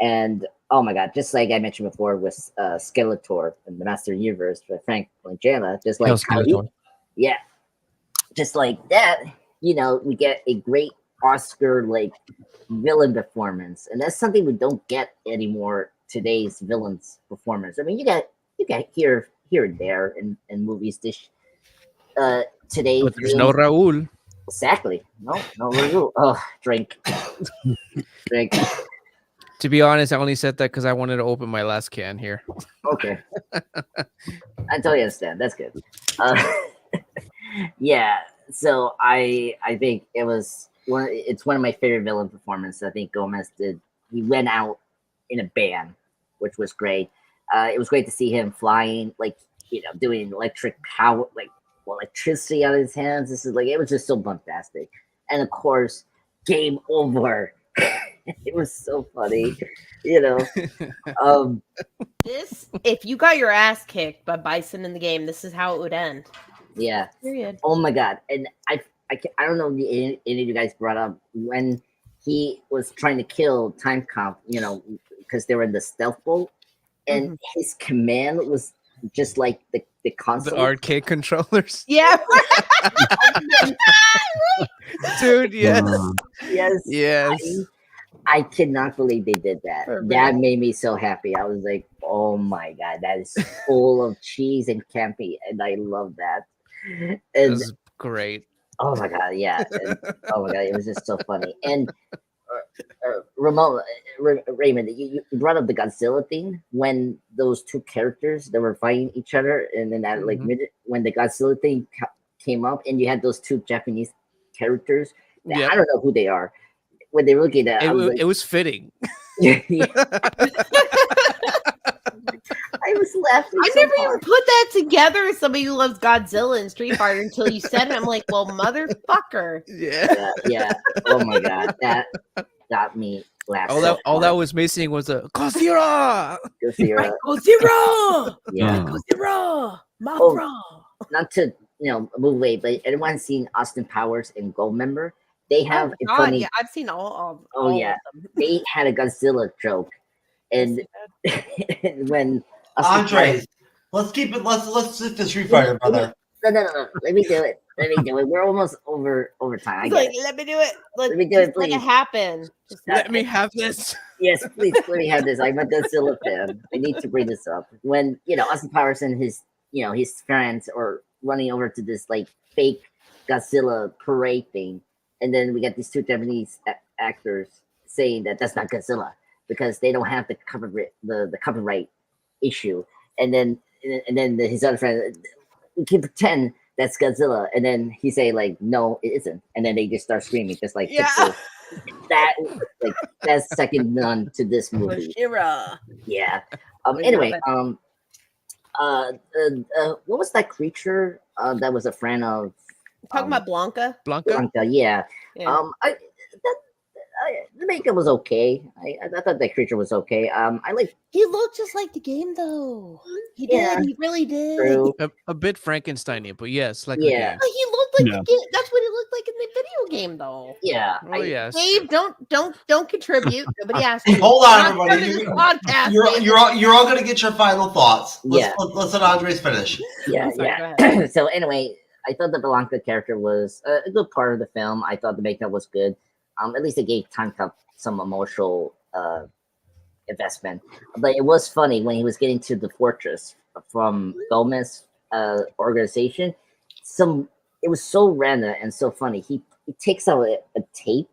And oh my god, just like I mentioned before with Skeletor and the Master Universe for Frank Langella, just like yeah. Just like that, we get a great Oscar like villain performance, and that's something we don't get anymore. Today's villains performance. I mean, you get here and there in movies. Today, But there's no Raul. Exactly. No Raul. Oh, drink. To be honest, I only said that because I wanted to open my last can here. Okay. I totally understand. That's good. Yeah, so I think it's one of my favorite villain performances. I think Gomez did. He went out in a band, which was great. It was great to see him flying, like doing electric power, like electricity out of his hands. It was just so bombastic. And of course, game over. It was so funny, If you got your ass kicked by Bison in the game, this is how it would end. Yeah. Period. Oh my god! And I don't know if any of you guys brought up when he was trying to kill Time Cop, because they were in the stealth boat, and his command was just like the console, the arcade controllers. Yeah. Dude, yes. I cannot believe they did that. That made me so happy. I was like, oh my god, that is full of cheese and campy, and I love that. And That's great. Oh my god, yeah. And, oh my god, it was just so funny. And Raymond, you brought up the Godzilla thing when those two characters that were fighting each other, and then that when the Godzilla thing came up, and you had those two Japanese characters. Yep. I don't know who they are. When they were looking at it was fitting. Yeah. I was laughing. I never even put that together as somebody who loves Godzilla and Street Fighter until you said it. I'm like, well, motherfucker. Yeah. Oh my god, that got me laughing. All that was missing was a Godzilla. Godzilla. Yeah. Godzilla. Mothra. Not to move away, but everyone's seen Austin Powers and Goldmember. They have a funny. Yeah, I've seen all of them. They had a Godzilla joke, and when Andres, let's keep it. Let's sit the Street Fighter, brother. No. Let me do it. We're almost over time. Let me do it. Let me do it, please. Let it happen. Let me have this. Yes, please let me have this. I'm a Godzilla fan. I need to bring this up. When Austin Powers and his friends are running over to this like fake Godzilla parade thing. And then we got these two Japanese actors saying that that's not Godzilla because they don't have the copyright issue. And then his other friend, we can pretend that's Godzilla. And then he say like, no, it isn't. And then they just start screaming, just like that's second none to this movie. Shira. Yeah. Anyway, what was that creature that was a friend of Talking about Blanca. Blanca. Yeah. Yeah. The makeup was okay. I thought that creature was okay. I like. He looked just like the game, though. He Yeah, did. He really did. True. A bit Frankenstein-y, but yes, like Yeah. the But he looked like Yeah. the game. That's what he looked like in the video game, though. Yeah. game. Oh yes. Dave, don't contribute. Nobody asked you. Hold on, Not everybody. part of this podcast, Dave. You're all going to get your final thoughts. Yeah. Let's let Andres finish. Yeah. I'm sorry, Yeah. go ahead. So anyway, I thought the Blanca character was a good part of the film. I thought the makeup was good. At least it gave Tanka some emotional investment. But it was funny when he was getting to the fortress from Gomez organization. It was so random and so funny. He takes out a tape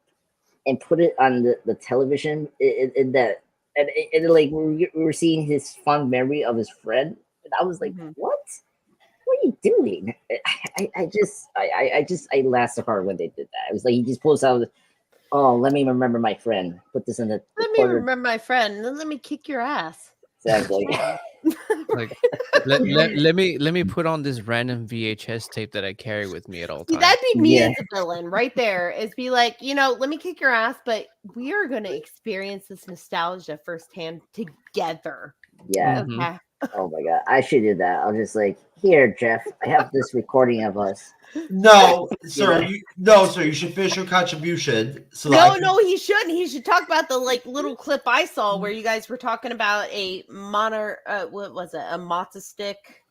and put it on the television in that, and like we were seeing his fond memory of his friend. And I was like, what? What are you doing? I laughed so hard when they did that. It was like he just pulls out. Oh, let me remember my friend. Put this in the. Let me remember my friend, and then let me kick your ass. Exactly. Like let me put on this random VHS tape that I carry with me at all See, times. that'd be me Yeah. as a villain right there. Is be like, let me kick your ass, but we are gonna experience this nostalgia firsthand together. Yeah. Mhm. Okay. Oh my god, I should do that. I'll just like, here, Jeff. I have this recording of us. No, sir. You should finish your contribution. So that I No, can- he shouldn't. He should talk about the little clip I saw where you guys were talking about a what was it? A matzo stick,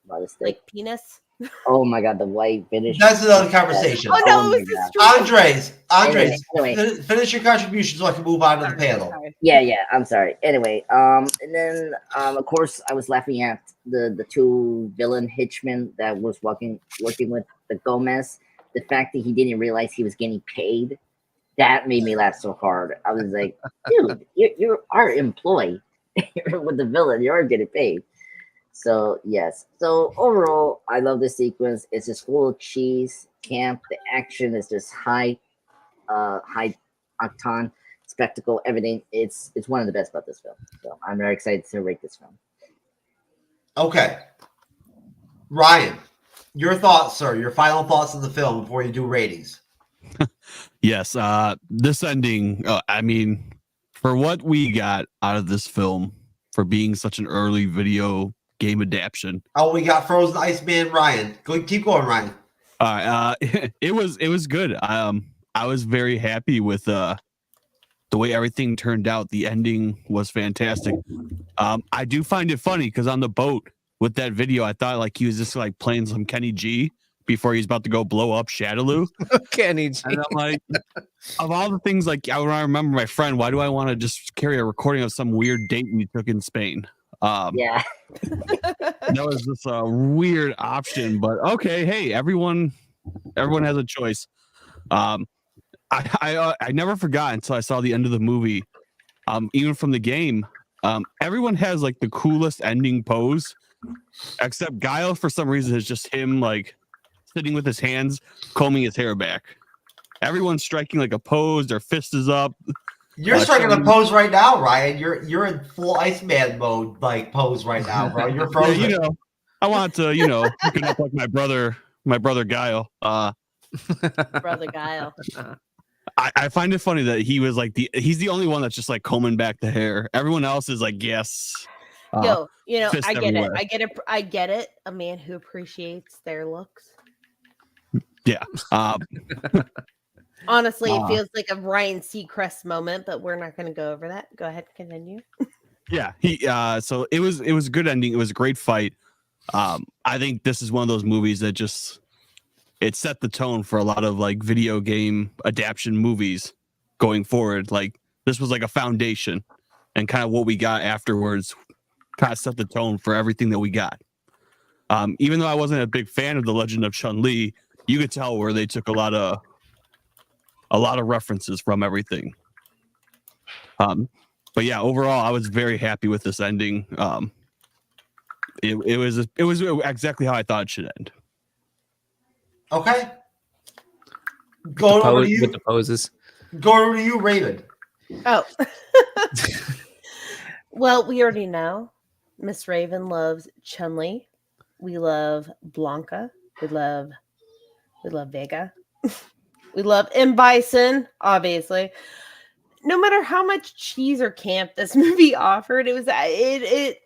Modest like penis. Oh my god, the white finish. That's another conversation. Oh no, Oh it my was the God. street. Andres, Anyway. finish your contribution so I can move on to the Sorry, panel. sorry. Yeah, I'm sorry. Anyway, and then of course I was laughing at the two villain hitchmen that was working with the Gomez. The fact that he didn't realize he was getting paid, that made me laugh so hard. I was like, dude, you're our employee with the villain. You are getting paid. So yes. So overall, I love this sequence. It's just full of cheese, camp. The action is just high octane spectacle, everything. It's one of the best about this film. So I'm very excited to rate this film. Okay, Ryan, your thoughts, sir. Your final thoughts of the film before you do ratings. Yes, this ending, I mean, for what we got out of this film, for being such an early video game adaptation. Oh, we got Frozen Iceman Ryan. Keep going, Ryan. It was good. I was very happy with the way everything turned out. The ending was fantastic. I do find it funny because on the boat with that video, I thought like he was just like playing some Kenny G before he's about to go blow up Shadaloo. Kenny G. And I'm like, of all the things, like I remember my friend, why do I want to just carry a recording of some weird date we took in Spain? Yeah. That was just a weird option, but okay. Hey, everyone has a choice. I never forgot until I saw the end of the movie. Even from the game, everyone has like the coolest ending pose, except Guile for some reason is just him like sitting with his hands combing his hair back. Everyone's striking like a pose. Their fist is up. You're striking a pose right now, Ryan. You're in full Iceman mode, like pose right now, bro. You're Yeah, frozen. you know, I want to, looking up like my brother Guile. Brother Guile. I find it funny that he was like he's the only one that's just like combing back the hair. Everyone else is like, yes. Yo, fist I get everywhere. it. I get it. A man who appreciates their looks. Yeah. Honestly, it feels like a Ryan Seacrest moment, but we're not going to go over that. Go ahead, continue. Yeah. So it was a good ending. It was a great fight. I think this is one of those movies that just it set the tone for a lot of like video game adaptation movies going forward. Like this was like a foundation, and kind of what we got afterwards kind of set the tone for everything that we got. Even though I wasn't a big fan of The Legend of Chun-Li, you could tell where they took a lot of references from everything. But yeah, overall, I was very happy with this ending. It was exactly how I thought it should end. Okay. Going over to you. With the poses. Going over to you, Raven. Oh. Well, we already know Miss Raven loves Chun-Li. We love Blanca. We love Vega. We love M. Bison, obviously. No matter how much cheese or camp this movie offered, it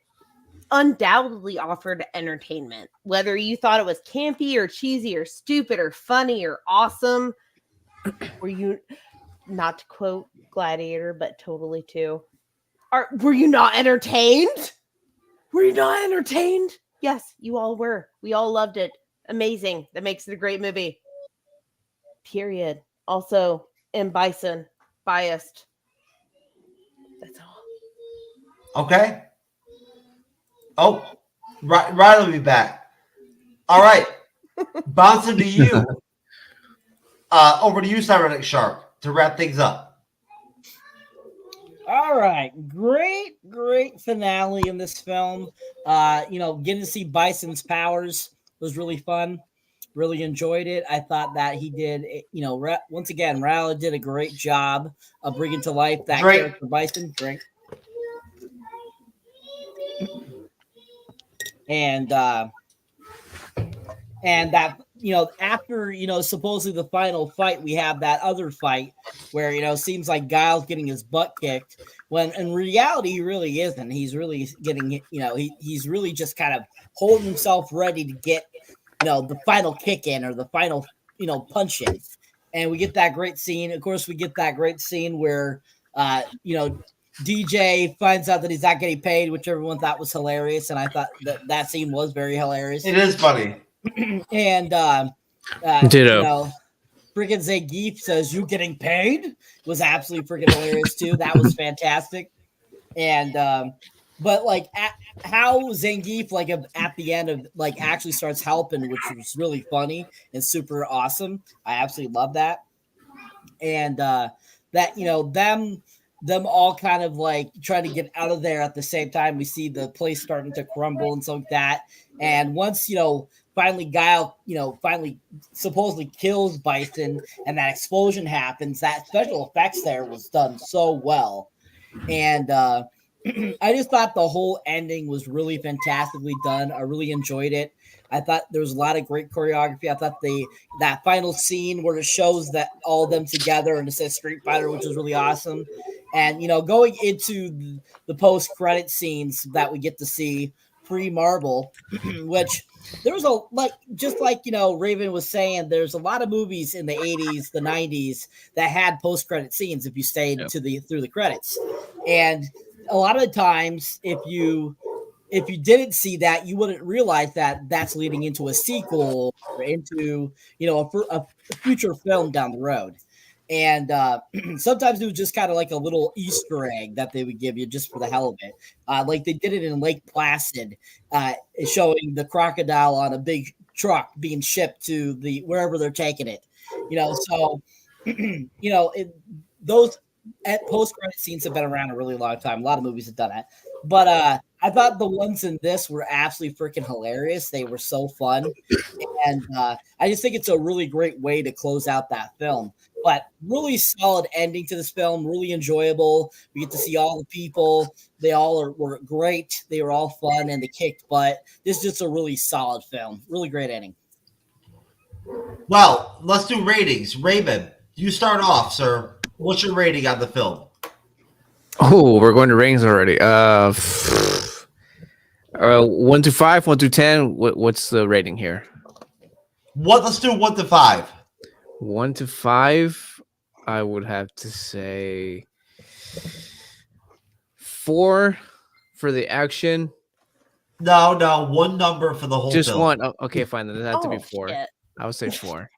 undoubtedly offered entertainment. Whether you thought it was campy or cheesy or stupid or funny or awesome, were you, not to quote Gladiator, but totally too, were you not entertained? Were you not entertained? Yes, you all were. We all loved it. Amazing. That makes it a great movie. Period. Also, M. Bison, biased. That's all. Okay. Oh, Riley will be back. All right. Bouncing to you. Over to you, Cyberneticshark, to wrap things up. All right, great finale in this film. Getting to see Bison's powers was really fun. Really enjoyed it. I thought that he did, once again, Raul did a great job of bringing to life that character Bison. Drink. And that, after, supposedly the final fight, we have that other fight where, it seems like Guile's getting his butt kicked when in reality he really isn't. He's really getting, he's really just kind of holding himself ready to get, the final kick in or the final, punch in. And we get that great scene. Of course, we get that great scene where, DJ finds out that he's not getting paid, which everyone thought was hilarious. And I thought that scene was very hilarious. It is funny. And, Ditto. Freaking Zangief says, "You getting paid?" was absolutely freaking hilarious too. That was fantastic. And, but like how Zangief, like at the end of like actually starts helping, which was really funny and super awesome. I absolutely love that. And, that, them all kind of like trying to get out of there at the same time. We see the place starting to crumble and stuff like that. And once, finally Guile, finally supposedly kills Bison and that explosion happens, that special effects there was done so well. And I just thought the whole ending was really fantastically done. I really enjoyed it. I thought there was a lot of great choreography. I thought that final scene where it shows that all of them together and it says Street Fighter, which was really awesome. And, going into the post-credit scenes that we get to see pre-Marvel, which there was Raven was saying, there's a lot of movies in the 80s, the 90s that had post-credit scenes if you stayed through the credits. And a lot of the times, if you didn't see that, you wouldn't realize that that's leading into a sequel or into, a future film down the road. And sometimes it was just kind of like a little Easter egg that they would give you just for the hell of it. Like they did it in Lake Placid, showing the crocodile on a big truck being shipped to wherever they're taking it. So, those post-credit scenes have been around a really long time. A lot of movies have done that. But I thought the ones in this were absolutely freaking hilarious. They were so fun. And I just think it's a really great way to close out that film. But really solid ending to this film, really enjoyable. We get to see all the people. They all were great. They were all fun and they kicked butt. This is just a really solid film. Really great ending. Well, let's do ratings. Raven, you start off, sir. What's your rating on the film? Oh, we're going to ratings already. 1 to 5, 1 to 10. What's the rating here? Let's do 1 to 5. 1 to 5, I would have to say 4 for the action. No, one number for the whole Just film. one. Oh, okay, fine. Then it has to be 4. Shit. I would say 4.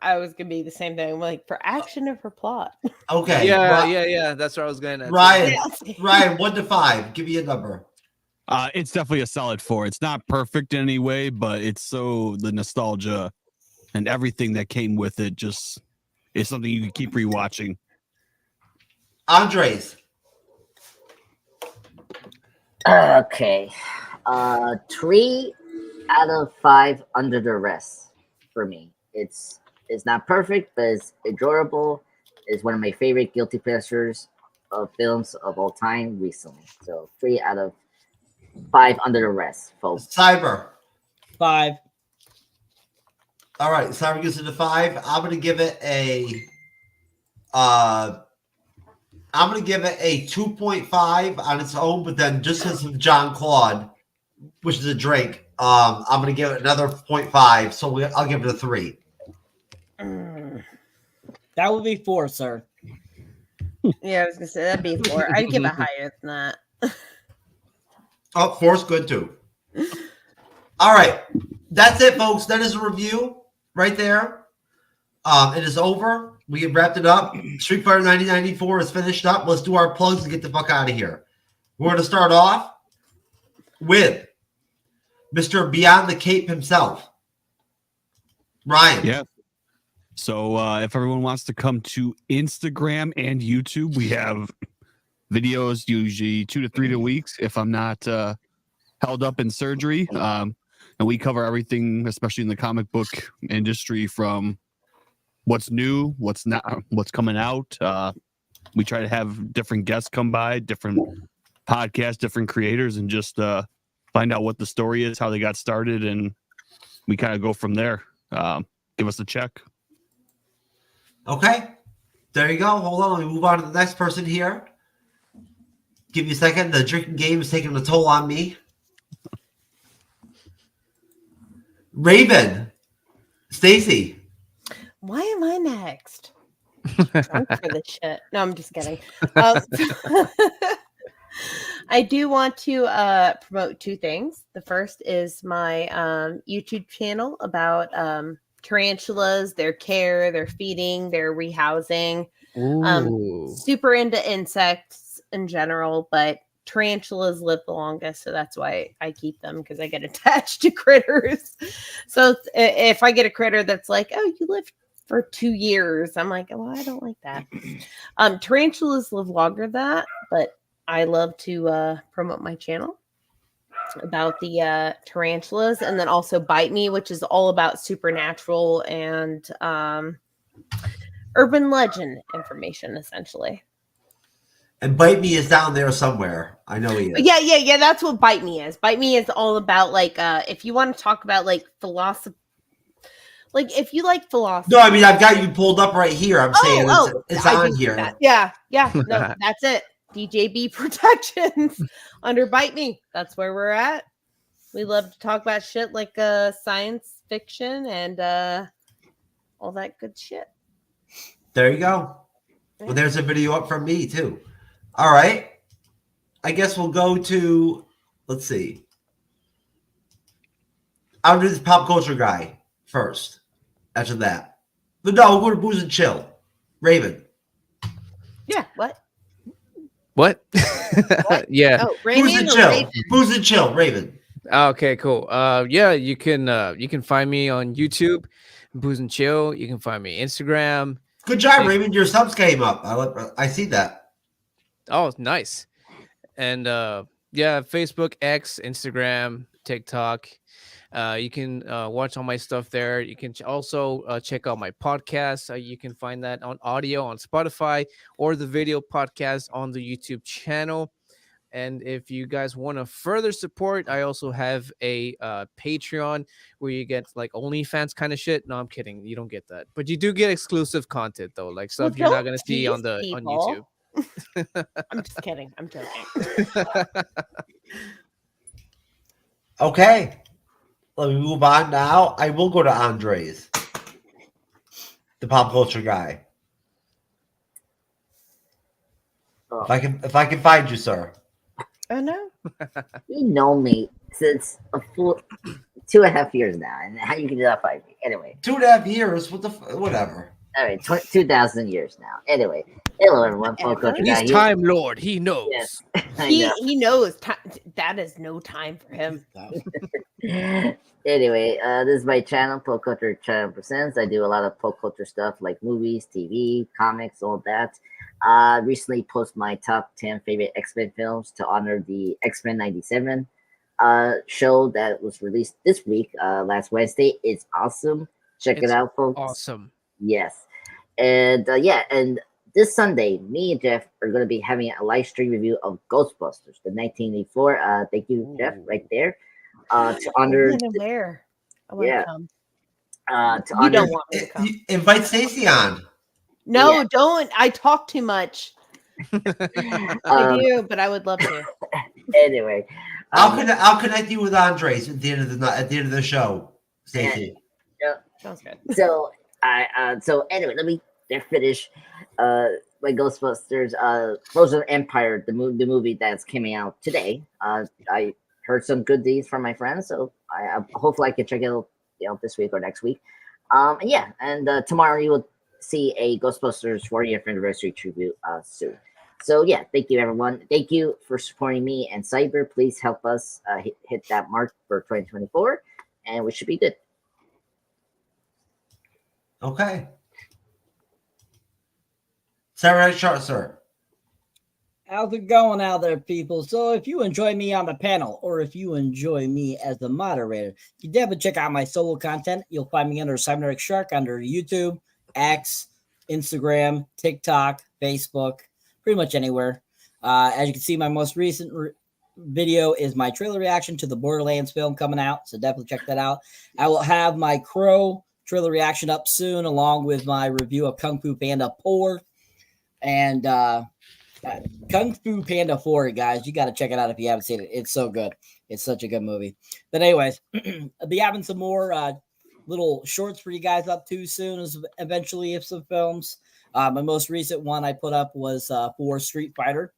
I was gonna be the same thing. I'm like, for action or for plot? Okay. Yeah. That's what I was going to. Ryan, 1 to 5. Give me a number. It's definitely a solid 4. It's not perfect in any way, but it's so the nostalgia and everything that came with it just is something you can keep rewatching. Andres. Okay. 3 out of 5 under duress for me. It's not perfect, but it's enjoyable. It's one of my favorite guilty pleasures of films of all time recently. So 3 out of 5 under the rest, folks. Cyber. 5. All right, Cyber gives it a 5. I'm gonna give it a 2.5 on its own, but then just because of jean-claude, which is a drink, I'm gonna give it another 0.5. So I'll give it a 3. That would be 4, sir. Yeah, I was gonna say that'd be 4. I'd give it higher than that. Oh, 4's good too. All right, that's it, folks. That is a review right there. It is over. We have wrapped it up. Street Fighter 9094 is finished up. Let's do our plugs and get the fuck out of here. We're going to start off with Mr. Beyond the Cape himself, Ryan. Yeah. So if everyone wants to come to Instagram and YouTube, we have videos usually 2 to 3 weeks if I'm not held up in surgery. And we cover everything, especially in the comic book industry, from what's new, what's not, what's coming out. We try to have different guests come by, different podcasts, different creators, and just find out what the story is, how they got started, and we kind of go from there. Give us a check. Okay. There you go. Hold on. Let me move on to the next person here. Give you a second. The drinking game is taking a toll on me. Raven. Stacy. Why am I next? Drunk for this shit. No, I'm just kidding. I do want to promote 2 things. The first is my YouTube channel about tarantulas, their care, their feeding, their rehousing. Super into insects in general, but tarantulas live the longest, so that's why I keep them, because I get attached to critters. So if I get a critter that's like, oh, you live for 2 years, I'm like, well, I don't like that. Tarantulas live longer than that, but I love to promote my channel about the tarantulas, and then also Bite Me, which is all about supernatural and urban legend information, essentially. And Bite Me is down there somewhere. I know he is. Yeah. That's what Bite Me is. Bite Me is all about, like, if you want to talk about, like, philosophy. Like, if you like philosophy. No, I mean, I've got you pulled up right here. I'm saying it's on here. Yeah. No, that's it. DJB Productions under Bite Me. That's where we're at. We love to talk about shit like science fiction and all that good shit. There you go. Well, there's a video up from me, too. All right. I guess we'll go to, let's see. I'll do this pop culture guy first. After that. But no, we'll go to Booze and Chill. Raven. Yeah, what? What? Yeah. Oh, Raven. Booze and Chill. Booze and Chill, Raven. Okay, cool. Yeah, you can find me on YouTube, Booze and Chill. You can find me Instagram. Good job, Raven. Your subs came up. I see that. Oh, nice. And yeah, Facebook, X, Instagram, TikTok. You can watch all my stuff there. You can also check out my podcast. You can find that on audio on Spotify, or the video podcast on the YouTube channel. And if you guys want to further support, I also have a Patreon where you get like OnlyFans kind of shit. No, I'm kidding. You don't get that, but you do get exclusive content though, like stuff you're not gonna see on YouTube. I'm just kidding. I'm joking. Okay. Let me move on now. I will go to Andres, the pop culture guy. Oh. If I can find you, sir. Oh no. You know me since a full 2.5 years now, and how you can do that 5 years. Anyway, 2.5 years. Whatever. All right, 2,000 years now. Anyway, hello everyone. Pop culture guy. He's Time Lord. He knows. Yes, He knows that is no time for him. Anyway, this is my channel, Pop Culture Channel Presents. I do a lot of pop culture stuff like movies, TV, comics, all that. Recently post my top 10 favorite X-Men films to honor the X-Men 97 show that was released this week, last Wednesday. It's awesome. Check it out, folks. Awesome. Yes. And yeah, and this Sunday, me and Jeff are going to be having a live stream review of Ghostbusters, the 1984. Thank you, Jeff, right there. To honor. Where? I want to come. To You honor. don't want me to come. Invite Stacy on. No, don't. I talk too much. I do, but I would love to. Anyway, I'll connect you with Andres at the end of the show, Stacy. Sounds good. So anyway, let me finish. My Ghostbusters, Frozen Empire, the movie that's coming out today. I heard some good deeds from my friends, so I hopefully I can check it out, this week or next week. And tomorrow you will see a Ghostbusters 40th anniversary tribute soon. So yeah, thank you everyone. Thank you for supporting me and Cyber. Please help us hit that mark for 2024, and we should be good. Okay. Cyberneticshark, sir. How's it going out there, people? So if you enjoy me on the panel, or if you enjoy me as the moderator, you definitely check out my solo content. You'll find me under Cyberneticshark under YouTube, X, Instagram, TikTok, Facebook, pretty much anywhere. As you can see, my most recent video is my trailer reaction to the Borderlands film coming out, so definitely check that out. I will have my Crow trailer reaction up soon, along with my review of Kung Fu Panda 4. And Kung Fu Panda 4, guys, you got to check it out if you haven't seen it. It's so good. It's such a good movie. But anyways, I'll be having some more little shorts for you guys up too soon, as eventually if some films. My most recent one I put up was for Street Fighter.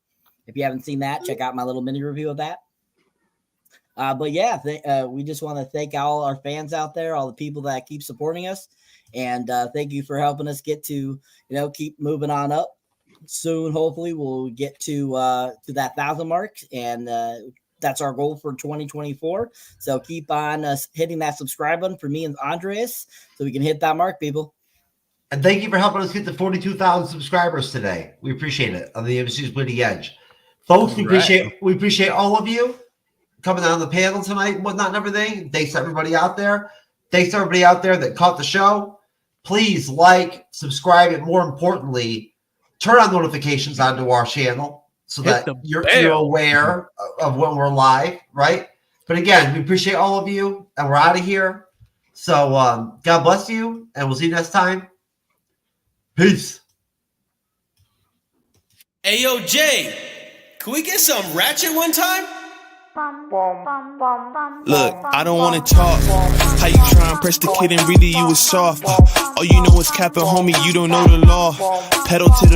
If you haven't seen that, check out my little mini review of that. But yeah, we just want to thank all our fans out there, all the people that keep supporting us. And thank you for helping us get to, keep moving on up. Soon, hopefully, we'll get to that 1,000 mark, and that's our goal for 2024. So keep on hitting that subscribe button for me and Andres, so we can hit that mark, people. And thank you for helping us get to 42,000 subscribers today. We appreciate it on the MCU'S Bleeding Edge, folks. We appreciate all of you coming on the panel tonight, and whatnot, and everything. Thanks to everybody out there. Thanks to everybody out there that caught the show. Please like, subscribe, and more importantly, turn on notifications onto our channel so that you're aware of when we're live, right? But again, we appreciate all of you, and we're out of here. So God bless you, and we'll see you next time. Peace. Hey, yo, Jay, can we get some ratchet one time? Look, I don't wanna talk. How you try and press the kid and read it, you was soft. All you know is capping, homie, you don't know the law. Pedal to the